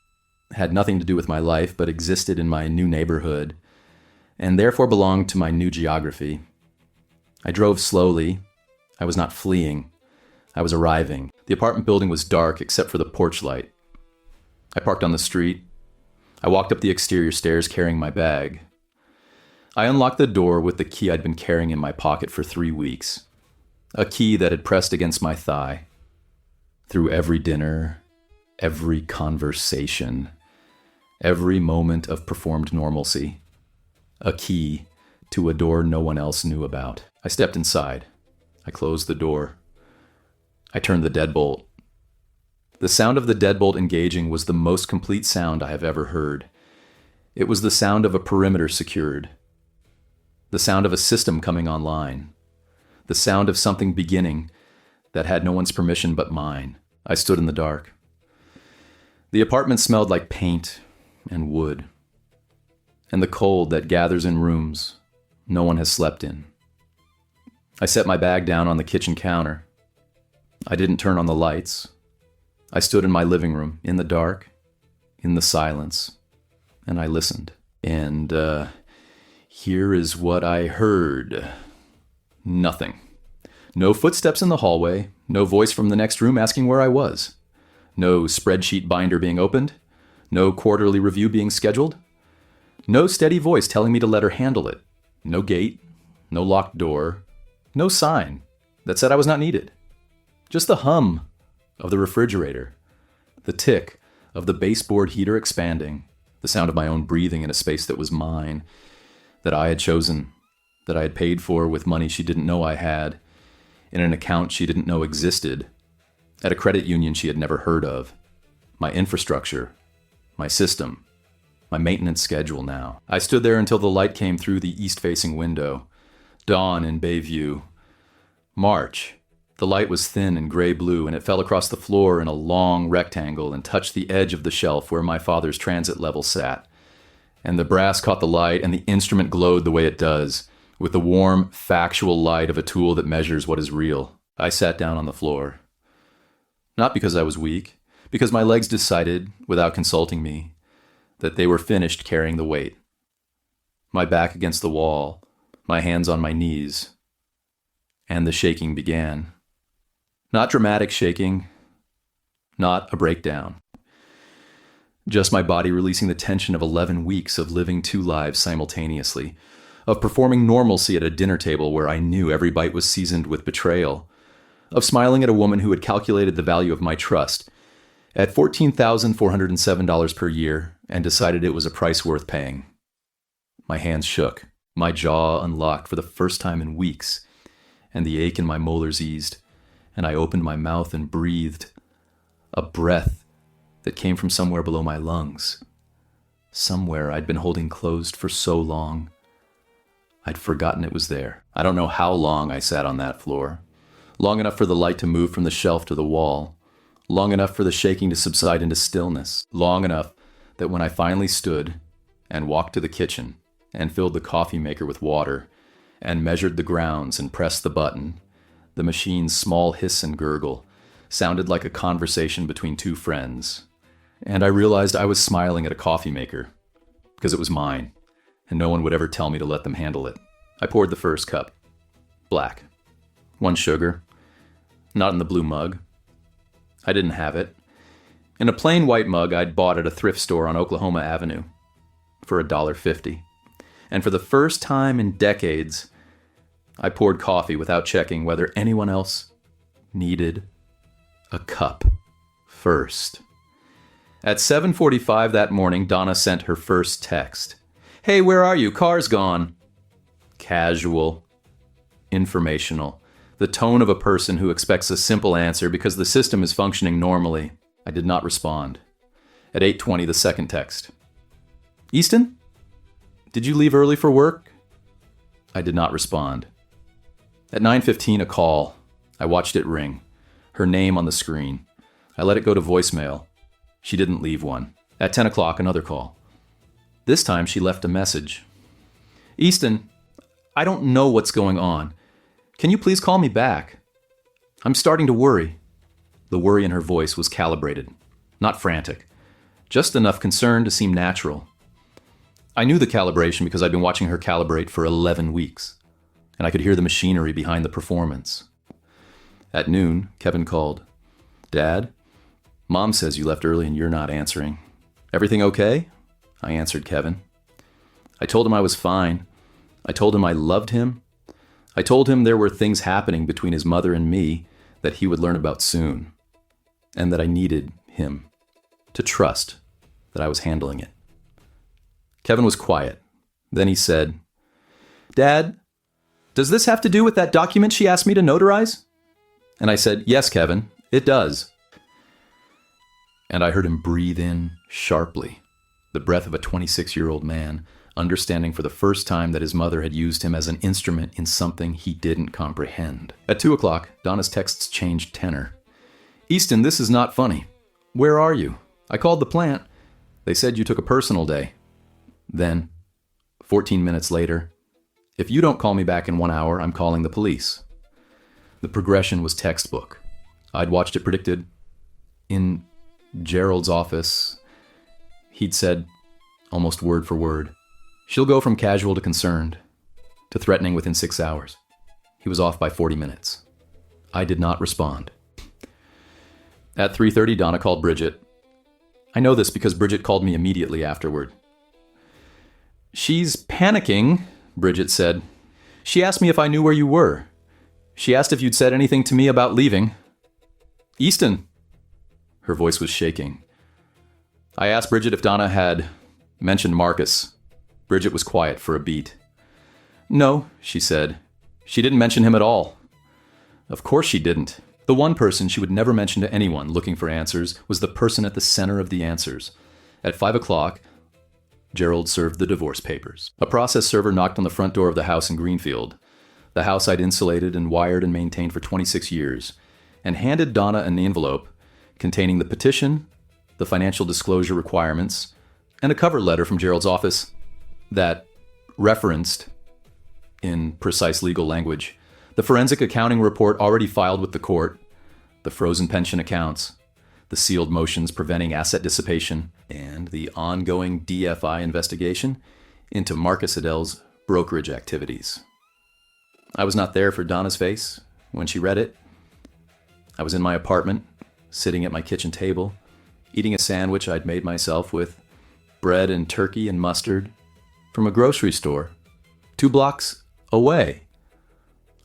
had nothing to do with my life but existed in my new neighborhood and therefore belonged to my new geography. I drove slowly. I was not fleeing. I was arriving. The apartment building was dark except for the porch light. I parked on the street. I walked up the exterior stairs carrying my bag. I unlocked the door with the key I'd been carrying in my pocket for 3 weeks. A key that had pressed against my thigh. Through every dinner, every conversation, every moment of performed normalcy. A key to a door no one else knew about. I stepped inside. I closed the door. I turned the deadbolt. The sound of the deadbolt engaging was the most complete sound I have ever heard. It was the sound of a perimeter secured. The sound of a system coming online. The sound of something beginning that had no one's permission but mine. I stood in the dark. The apartment smelled like paint and wood, and the cold that gathers in rooms no one has slept in. I set my bag down on the kitchen counter. I didn't turn on the lights. I stood in my living room, in the dark, in the silence, and I listened. And here is what I heard. Nothing. No footsteps in the hallway, no voice from the next room asking where I was. No spreadsheet binder being opened, no quarterly review being scheduled, no steady voice telling me to let her handle it, no gate, no locked door, no sign that said I was not needed. Just the hum of the refrigerator, the tick of the baseboard heater expanding, the sound of my own breathing in a space that was mine, that I had chosen, that I had paid for with money she didn't know I had, in an account she didn't know existed, at a credit union she had never heard of. My infrastructure, my system, my maintenance schedule now. I stood there until the light came through the east-facing window. Dawn in Bayview. March. The light was thin and gray-blue, and it fell across the floor in a long rectangle and touched the edge of the shelf where my father's transit level sat. And the brass caught the light, and the instrument glowed the way it does, with the warm, factual light of a tool that measures what is real. I sat down on the floor. Not because I was weak, because my legs decided, without consulting me, that they were finished carrying the weight. My back against the wall, my hands on my knees, and the shaking began. Not dramatic shaking, not a breakdown. Just my body releasing the tension of 11 weeks of living two lives simultaneously, of performing normalcy at a dinner table where I knew every bite was seasoned with betrayal, of smiling at a woman who had calculated the value of my trust at $14,407 per year and decided it was a price worth paying. My hands shook, my jaw unlocked for the first time in weeks, and the ache in my molars eased, and I opened my mouth and breathed a breath that came from somewhere below my lungs, somewhere I'd been holding closed for so long. I'd forgotten it was there. I don't know how long I sat on that floor. Long enough for the light to move from the shelf to the wall. Long enough for the shaking to subside into stillness. Long enough that when I finally stood and walked to the kitchen and filled the coffee maker with water and measured the grounds and pressed the button, the machine's small hiss and gurgle sounded like a conversation between two friends. And I realized I was smiling at a coffee maker because it was mine, and no one would ever tell me to let them handle it. I poured the first cup. Black. 1 sugar. Not in the blue mug. I didn't have it. In a plain white mug I'd bought at a thrift store on Oklahoma Avenue for $1.50. And for the first time in decades, I poured coffee without checking whether anyone else needed a cup first. At 7:45 that morning, Donna sent her first text. "Hey, where are you? Car's gone." Casual. Informational. The tone of a person who expects a simple answer because the system is functioning normally. I did not respond. At 8:20, the second text. "Easton? Did you leave early for work?" I did not respond. At 9:15, a call. I watched it ring. Her name on the screen. I let it go to voicemail. She didn't leave one. At 10 o'clock, another call. This time, she left a message. "Easton, I don't know what's going on. Can you please call me back? I'm starting to worry." The worry in her voice was calibrated, not frantic, just enough concern to seem natural. I knew the calibration because I'd been watching her calibrate for 11 weeks, and I could hear the machinery behind the performance. At noon, Kevin called. "Dad, Mom says you left early and you're not answering. Everything okay?" I answered Kevin. I told him I was fine. I told him I loved him. I told him there were things happening between his mother and me that he would learn about soon, and that I needed him to trust that I was handling it. Kevin was quiet. Then he said, "Dad, does this have to do with that document she asked me to notarize?" And I said, "Yes, Kevin, it does." And I heard him breathe in sharply, the breath of a 26-year-old man, understanding for the first time that his mother had used him as an instrument in something he didn't comprehend. At 2 o'clock, Donna's texts changed tenor. "Easton, this is not funny. Where are you? I called the plant. They said you took a personal day." Then, 14 minutes later, "If you don't call me back in 1 hour, I'm calling the police." The progression was textbook. I'd watched it predicted. In Gerald's office, he'd said, almost word for word, "She'll go from casual to concerned, to threatening within 6 hours." He was off by 40 minutes. I did not respond. At 3:30, Donna called Bridget. I know this because Bridget called me immediately afterward. "She's panicking," Bridget said. "She asked me if I knew where you were. She asked if you'd said anything to me about leaving." "Easton." Her voice was shaking. I asked Bridget if Donna had mentioned Marcus. Bridget was quiet for a beat. "No," she said. "She didn't mention him at all." Of course she didn't. The one person she would never mention to anyone looking for answers was the person at the center of the answers. At 5 o'clock, Gerald served the divorce papers. A process server knocked on the front door of the house in Greenfield. the house I'd insulated and wired and maintained for 26 years, and handed Donna an envelope containing the petition, the financial disclosure requirements, and a cover letter from Gerald's office that referenced, in precise legal language, the forensic accounting report already filed with the court, the frozen pension accounts, the sealed motions preventing asset dissipation, and the ongoing DFI investigation into Marcus Adele's brokerage activities. I was not there for Donna's face when she read it. I was in my apartment, sitting at my kitchen table, eating a sandwich I'd made myself with bread and turkey and mustard from a grocery store 2 blocks away.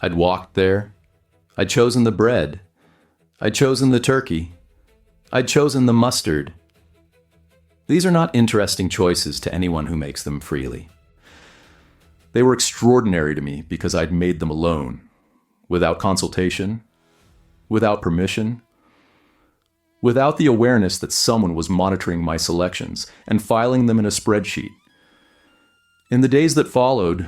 I'd walked there. I'd chosen the bread. I'd chosen the turkey. I'd chosen the mustard. These are not interesting choices to anyone who makes them freely. They were extraordinary to me because I'd made them alone, without consultation, without permission, without the awareness that someone was monitoring my selections and filing them in a spreadsheet. In the days that followed,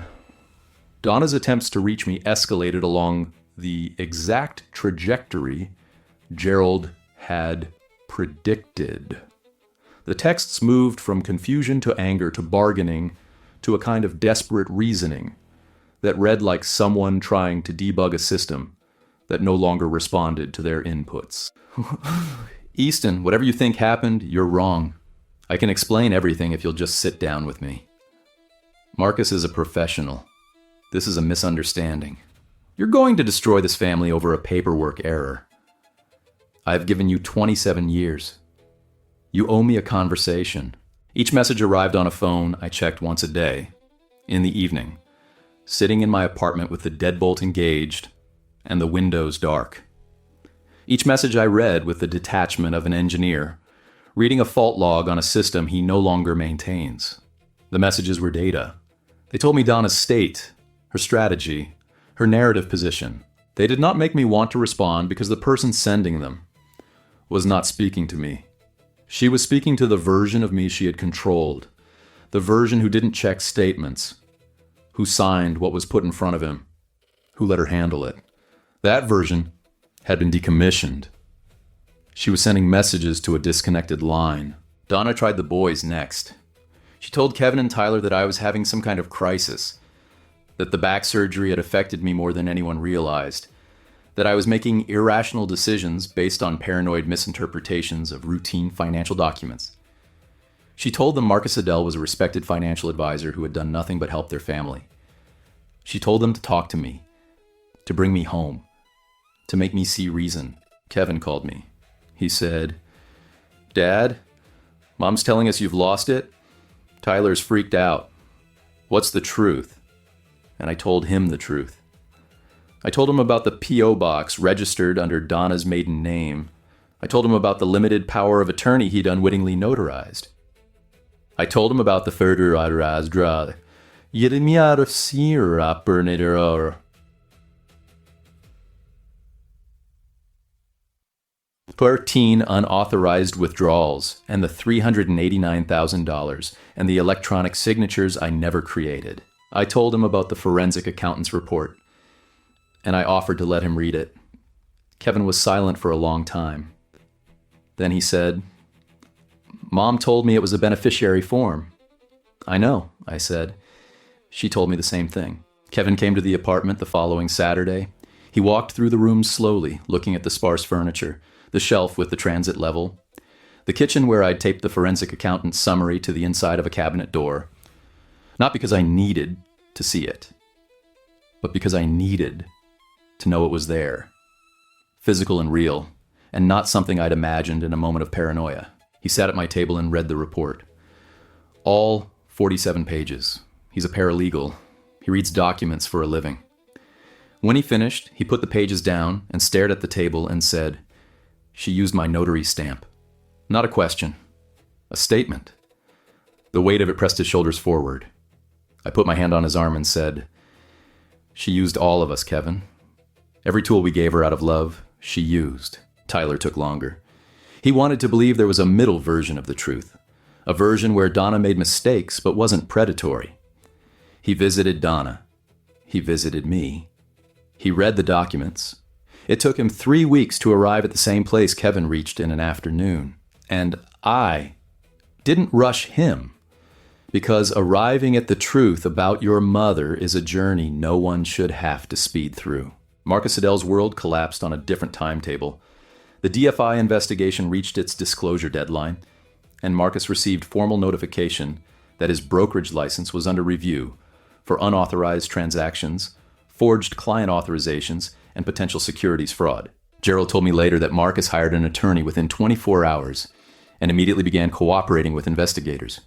Donna's attempts to reach me escalated along the exact trajectory Gerald had predicted. The texts moved from confusion to anger to bargaining to a kind of desperate reasoning that read like someone trying to debug a system that no longer responded to their inputs. Easton, whatever you think happened, you're wrong. I can explain everything if you'll just sit down with me. Marcus is a professional. This is a misunderstanding. You're going to destroy this family over a paperwork error. I've given you 27 years. You owe me a conversation. Each message arrived on a phone I checked once a day, in the evening, sitting in my apartment with the deadbolt engaged and the windows dark. Each message I read with the detachment of an engineer, reading a fault log on a system he no longer maintains. The messages were data. They told me Donna's state, her strategy, her narrative position. They did not make me want to respond because the person sending them was not speaking to me. She was speaking to the version of me she had controlled, the version who didn't check statements, who signed what was put in front of him, who let her handle it. That version had been decommissioned. She was sending messages to a disconnected line. Donna tried the boys next. She told Kevin and Tyler that I was having some kind of crisis, that the back surgery had affected me more than anyone realized, that I was making irrational decisions based on paranoid misinterpretations of routine financial documents. She told them Marcus Adele was a respected financial advisor who had done nothing but help their family. She told them to talk to me, to bring me home, to make me see reason. Kevin called me. He said, "Dad, Mom's telling us you've lost it. Tyler's freaked out. What's the truth?" And I told him the truth. I told him about the P.O. box registered under Donna's maiden name. I told him about the limited power of attorney he'd unwittingly notarized. I told him about the Förderadra Jeremiah Sira Bernadero. 13 unauthorized withdrawals and the $389,000 and the electronic signatures I never created. I told him about the forensic accountant's report, and I offered to let him read it. Kevin was silent for a long time. Then he said, "Mom told me it was a beneficiary form." "I know," I said. She told me the same thing. Kevin came to the apartment the following Saturday. He walked through the rooms slowly, looking at the sparse furniture, the shelf with the transit level, the kitchen where I'd taped the forensic accountant's summary to the inside of a cabinet door. Not because I needed to see it, but because I needed to know it was there. Physical and real, and not something I'd imagined in a moment of paranoia. He sat at my table and read the report. All 47 pages. He's a paralegal. He reads documents for a living. When he finished, he put the pages down and stared at the table and said, "She used my notary stamp." Not a question. A statement. The weight of it pressed his shoulders forward. I put my hand on his arm and said, "She used all of us, Kevin. Every tool we gave her out of love, she used." Tyler took longer. He wanted to believe there was a middle version of the truth, a version where Donna made mistakes but wasn't predatory. He visited Donna. He visited me. He read the documents. It took him 3 weeks to arrive at the same place Kevin reached in an afternoon. And I didn't rush him, because arriving at the truth about your mother is a journey no one should have to speed through. Marcus Adele's world collapsed on a different timetable. The DFI investigation reached its disclosure deadline, and Marcus received formal notification that his brokerage license was under review for unauthorized transactions, forged client authorizations, and potential securities fraud. Gerald told me later that Marcus hired an attorney within 24 hours and immediately began cooperating with investigators,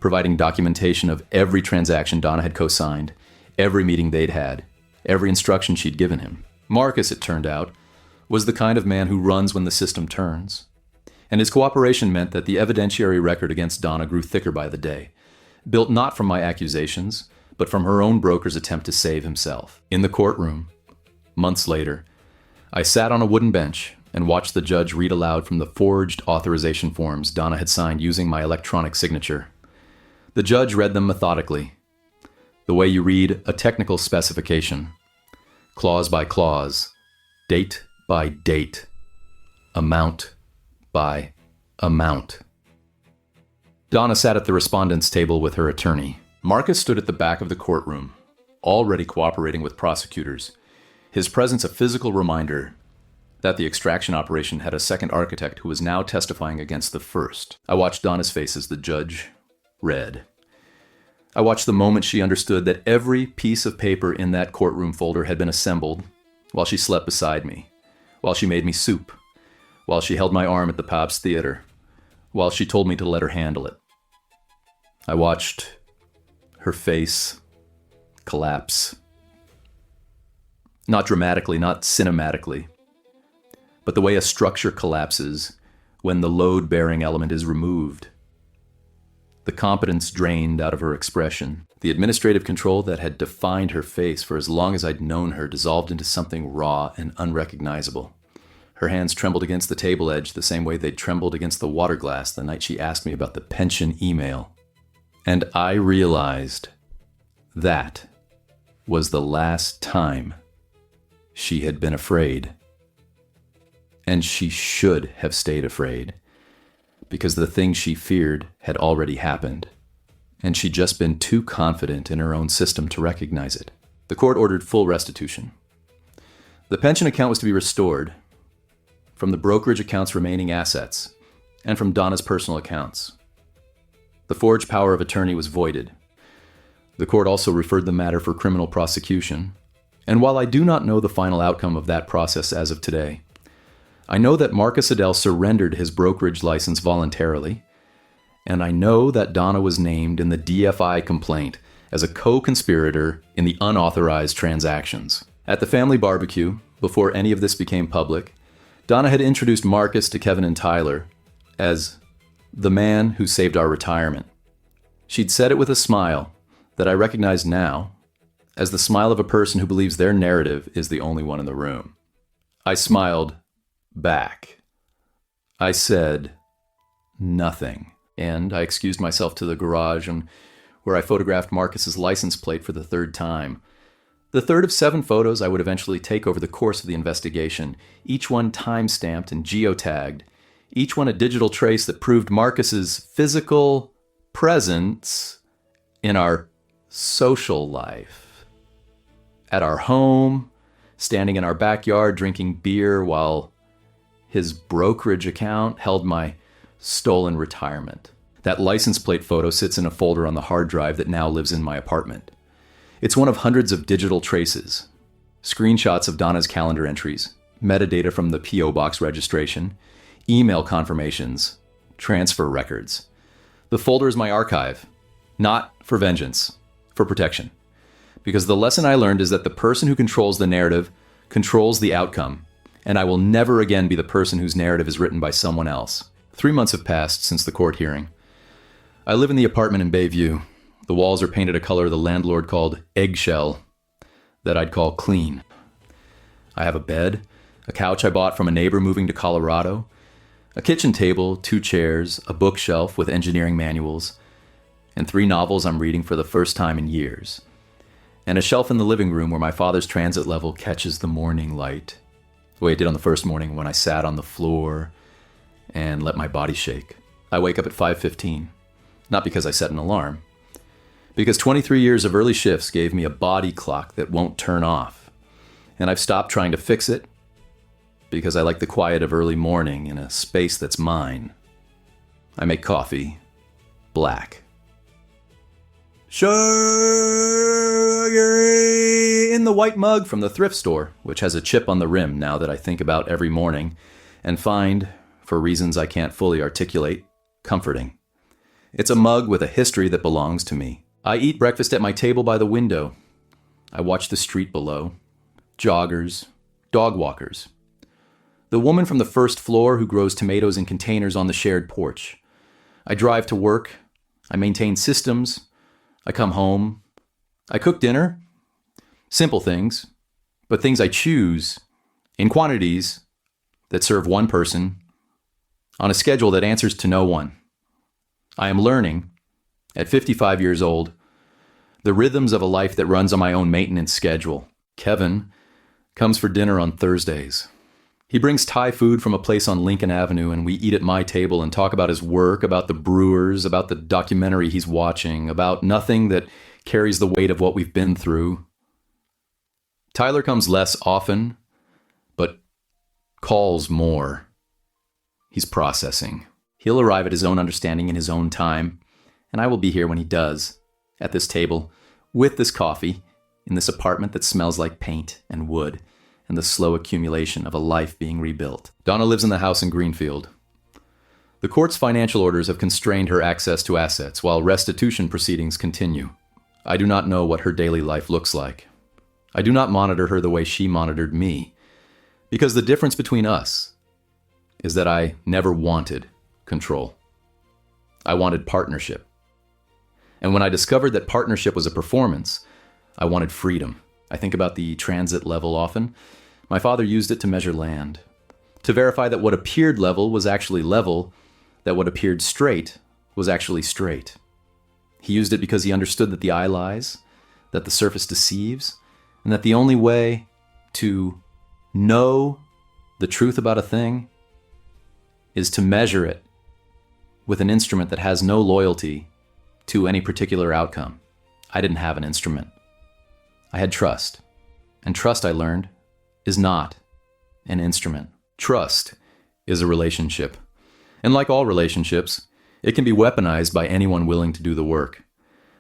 providing documentation of every transaction Donna had co-signed, every meeting they'd had, every instruction she'd given him. Marcus, it turned out, was the kind of man who runs when the system turns. And his cooperation meant that the evidentiary record against Donna grew thicker by the day, built not from my accusations, but from her own broker's attempt to save himself. In the courtroom, months later, I sat on a wooden bench and watched the judge read aloud from the forged authorization forms Donna had signed using my electronic signature. The judge read them methodically, the way you read a technical specification, clause by clause, date by date, amount by amount. Donna sat at the respondent's table with her attorney. Marcus stood at the back of the courtroom, already cooperating with prosecutors, his presence a physical reminder that the extraction operation had a second architect who was now testifying against the first. I watched Donna's face as the judge read. I watched the moment she understood that every piece of paper in that courtroom folder had been assembled while she slept beside me, while she made me soup, while she held my arm at the Pabst Theater, while she told me to let her handle it. I watched her face collapse. Not dramatically, not cinematically, but the way a structure collapses when the load-bearing element is removed. The competence drained out of her expression. The administrative control that had defined her face for as long as I'd known her dissolved into something raw and unrecognizable. Her hands trembled against the table edge the same way they'd trembled against the water glass the night she asked me about the pension email. And I realized that was the last time she had been afraid. And she should have stayed afraid, because the thing she feared had already happened, and she'd just been too confident in her own system to recognize it. The court ordered full restitution. The pension account was to be restored from the brokerage account's remaining assets and from Donna's personal accounts. The forged power of attorney was voided. The court also referred the matter for criminal prosecution, and while I do not know the final outcome of that process as of today, I know that Marcus Adele surrendered his brokerage license voluntarily, and I know that Donna was named in the DFI complaint as a co-conspirator in the unauthorized transactions. At the family barbecue, before any of this became public, Donna had introduced Marcus to Kevin and Tyler as the man who saved our retirement. She'd said it with a smile that I recognize now as the smile of a person who believes their narrative is the only one in the room. I smiled back. I said nothing, and I excused myself to the garage where I photographed Marcus's license plate for the third time. The third of 7 photos I would eventually take over the course of the investigation, each one time-stamped and geotagged, each one a digital trace that proved Marcus's physical presence in our social life. At our home, standing in our backyard drinking beer while his brokerage account held my stolen retirement. That license plate photo sits in a folder on the hard drive that now lives in my apartment. It's one of hundreds of digital traces, screenshots of Donna's calendar entries, metadata from the P.O. Box registration, email confirmations, transfer records. The folder is my archive, not for vengeance, for protection. Because the lesson I learned is that the person who controls the narrative controls the outcome, and I will never again be the person whose narrative is written by someone else. 3 months have passed since the court hearing. I live in the apartment in Bayview. The walls are painted a color the landlord called eggshell, that I'd call clean. I have a bed, a couch I bought from a neighbor moving to Colorado, a kitchen table, 2 chairs, a bookshelf with engineering manuals, and 3 novels I'm reading for the first time in years. and a shelf in the living room where my father's transit level catches the morning light, the way it did on the first morning when I sat on the floor and let my body shake. I wake up at 5:15, not because I set an alarm, because 23 years of early shifts gave me a body clock that won't turn off, and I've stopped trying to fix it because I like the quiet of early morning in a space that's mine. I make coffee black. Sugar in the white mug from the thrift store, which has a chip on the rim now that I think about every morning and find, for reasons I can't fully articulate, comforting. It's a mug with a history that belongs to me. I eat breakfast at my table by the window. I watch the street below. Joggers, dog walkers. The woman from the first floor who grows tomatoes in containers on the shared porch. I drive to work. I maintain systems. I come home. I cook dinner. Simple things, but things I choose in quantities that serve one person on a schedule that answers to no one. I am learning, at 55 years old, the rhythms of a life that runs on my own maintenance schedule. Kevin comes for dinner on Thursdays. He brings Thai food from a place on Lincoln Avenue, and we eat at my table and talk about his work, about the Brewers, about the documentary he's watching, about nothing that carries the weight of what we've been through. Tyler comes less often, but calls more. He's processing. He'll arrive at his own understanding in his own time, and I will be here when he does, at this table, with this coffee, in this apartment that smells like paint and wood, and the slow accumulation of a life being rebuilt. Donna lives in the house in Greenfield. The court's financial orders have constrained her access to assets, while restitution proceedings continue. I do not know what her daily life looks like. I do not monitor her the way she monitored me, because the difference between us is that I never wanted control. I wanted partnership. And when I discovered that partnership was a performance, I wanted freedom. I think about the transit level often. My father used it to measure land, to verify that what appeared level was actually level, that what appeared straight was actually straight. He used it because he understood that the eye lies, that the surface deceives, and that the only way to know the truth about a thing is to measure it with an instrument that has no loyalty to any particular outcome. I didn't have an instrument. I had trust. And trust, I learned, is not an instrument. Trust is a relationship. And like all relationships, it can be weaponized by anyone willing to do the work.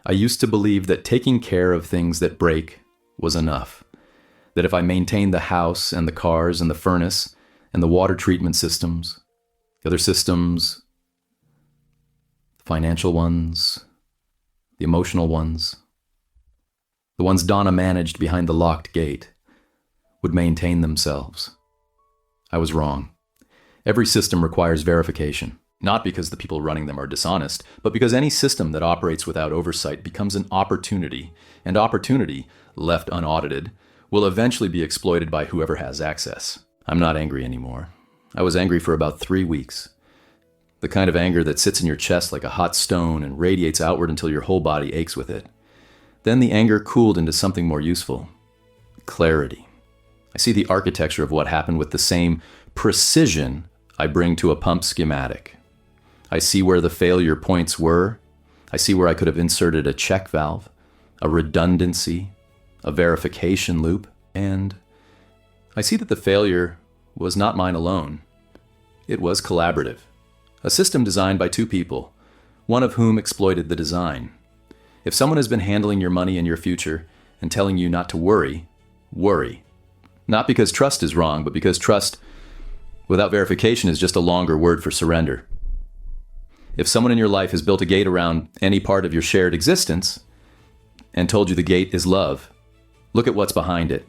I used to believe that taking care of things that break was enough. That if I maintained the house and the cars and the furnace and the water treatment systems, the other systems, the financial ones, the emotional ones, the ones Donna managed behind the locked gate, would maintain themselves. I was wrong. Every system requires verification, not because the people running them are dishonest, but because any system that operates without oversight becomes an opportunity, and opportunity, left unaudited, will eventually be exploited by whoever has access. I'm not angry anymore. I was angry for about 3 weeks. The kind of anger that sits in your chest like a hot stone and radiates outward until your whole body aches with it. Then the anger cooled into something more useful. Clarity. I see the architecture of what happened with the same precision I bring to a pump schematic. I see where the failure points were. I see where I could have inserted a check valve, a redundancy, a verification loop, and I see that the failure was not mine alone. It was collaborative. A system designed by two people, one of whom exploited the design. If someone has been handling your money and your future and telling you not to worry, worry. Not because trust is wrong, but because trust without verification is just a longer word for surrender. If someone in your life has built a gate around any part of your shared existence and told you the gate is love, look at what's behind it.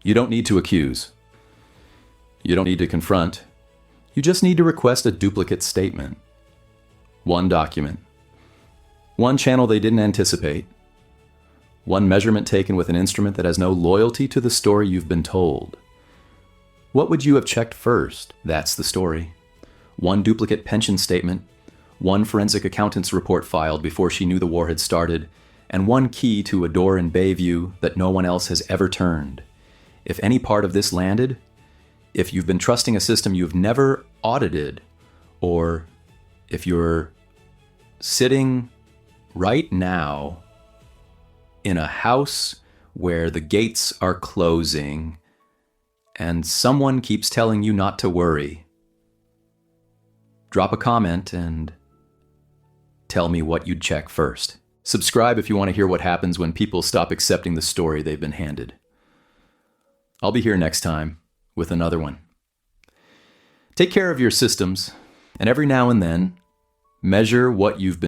You don't need to accuse. You don't need to confront. You just need to request a duplicate statement. One document. One channel they didn't anticipate. One measurement taken with an instrument that has no loyalty to the story you've been told. What would you have checked first? That's the story. One duplicate pension statement. One forensic accountant's report filed before she knew the war had started. and one key to a door in Bayview that no one else has ever turned. If any part of this landed, if you've been trusting a system you've never audited, or if you're sitting right now in a house where the gates are closing and someone keeps telling you not to worry, drop a comment and tell me what you'd check first. Subscribe if you want to hear what happens when people stop accepting the story they've been handed. I'll be here next time with another one. Take care of your systems, and every now and then, measure what you've been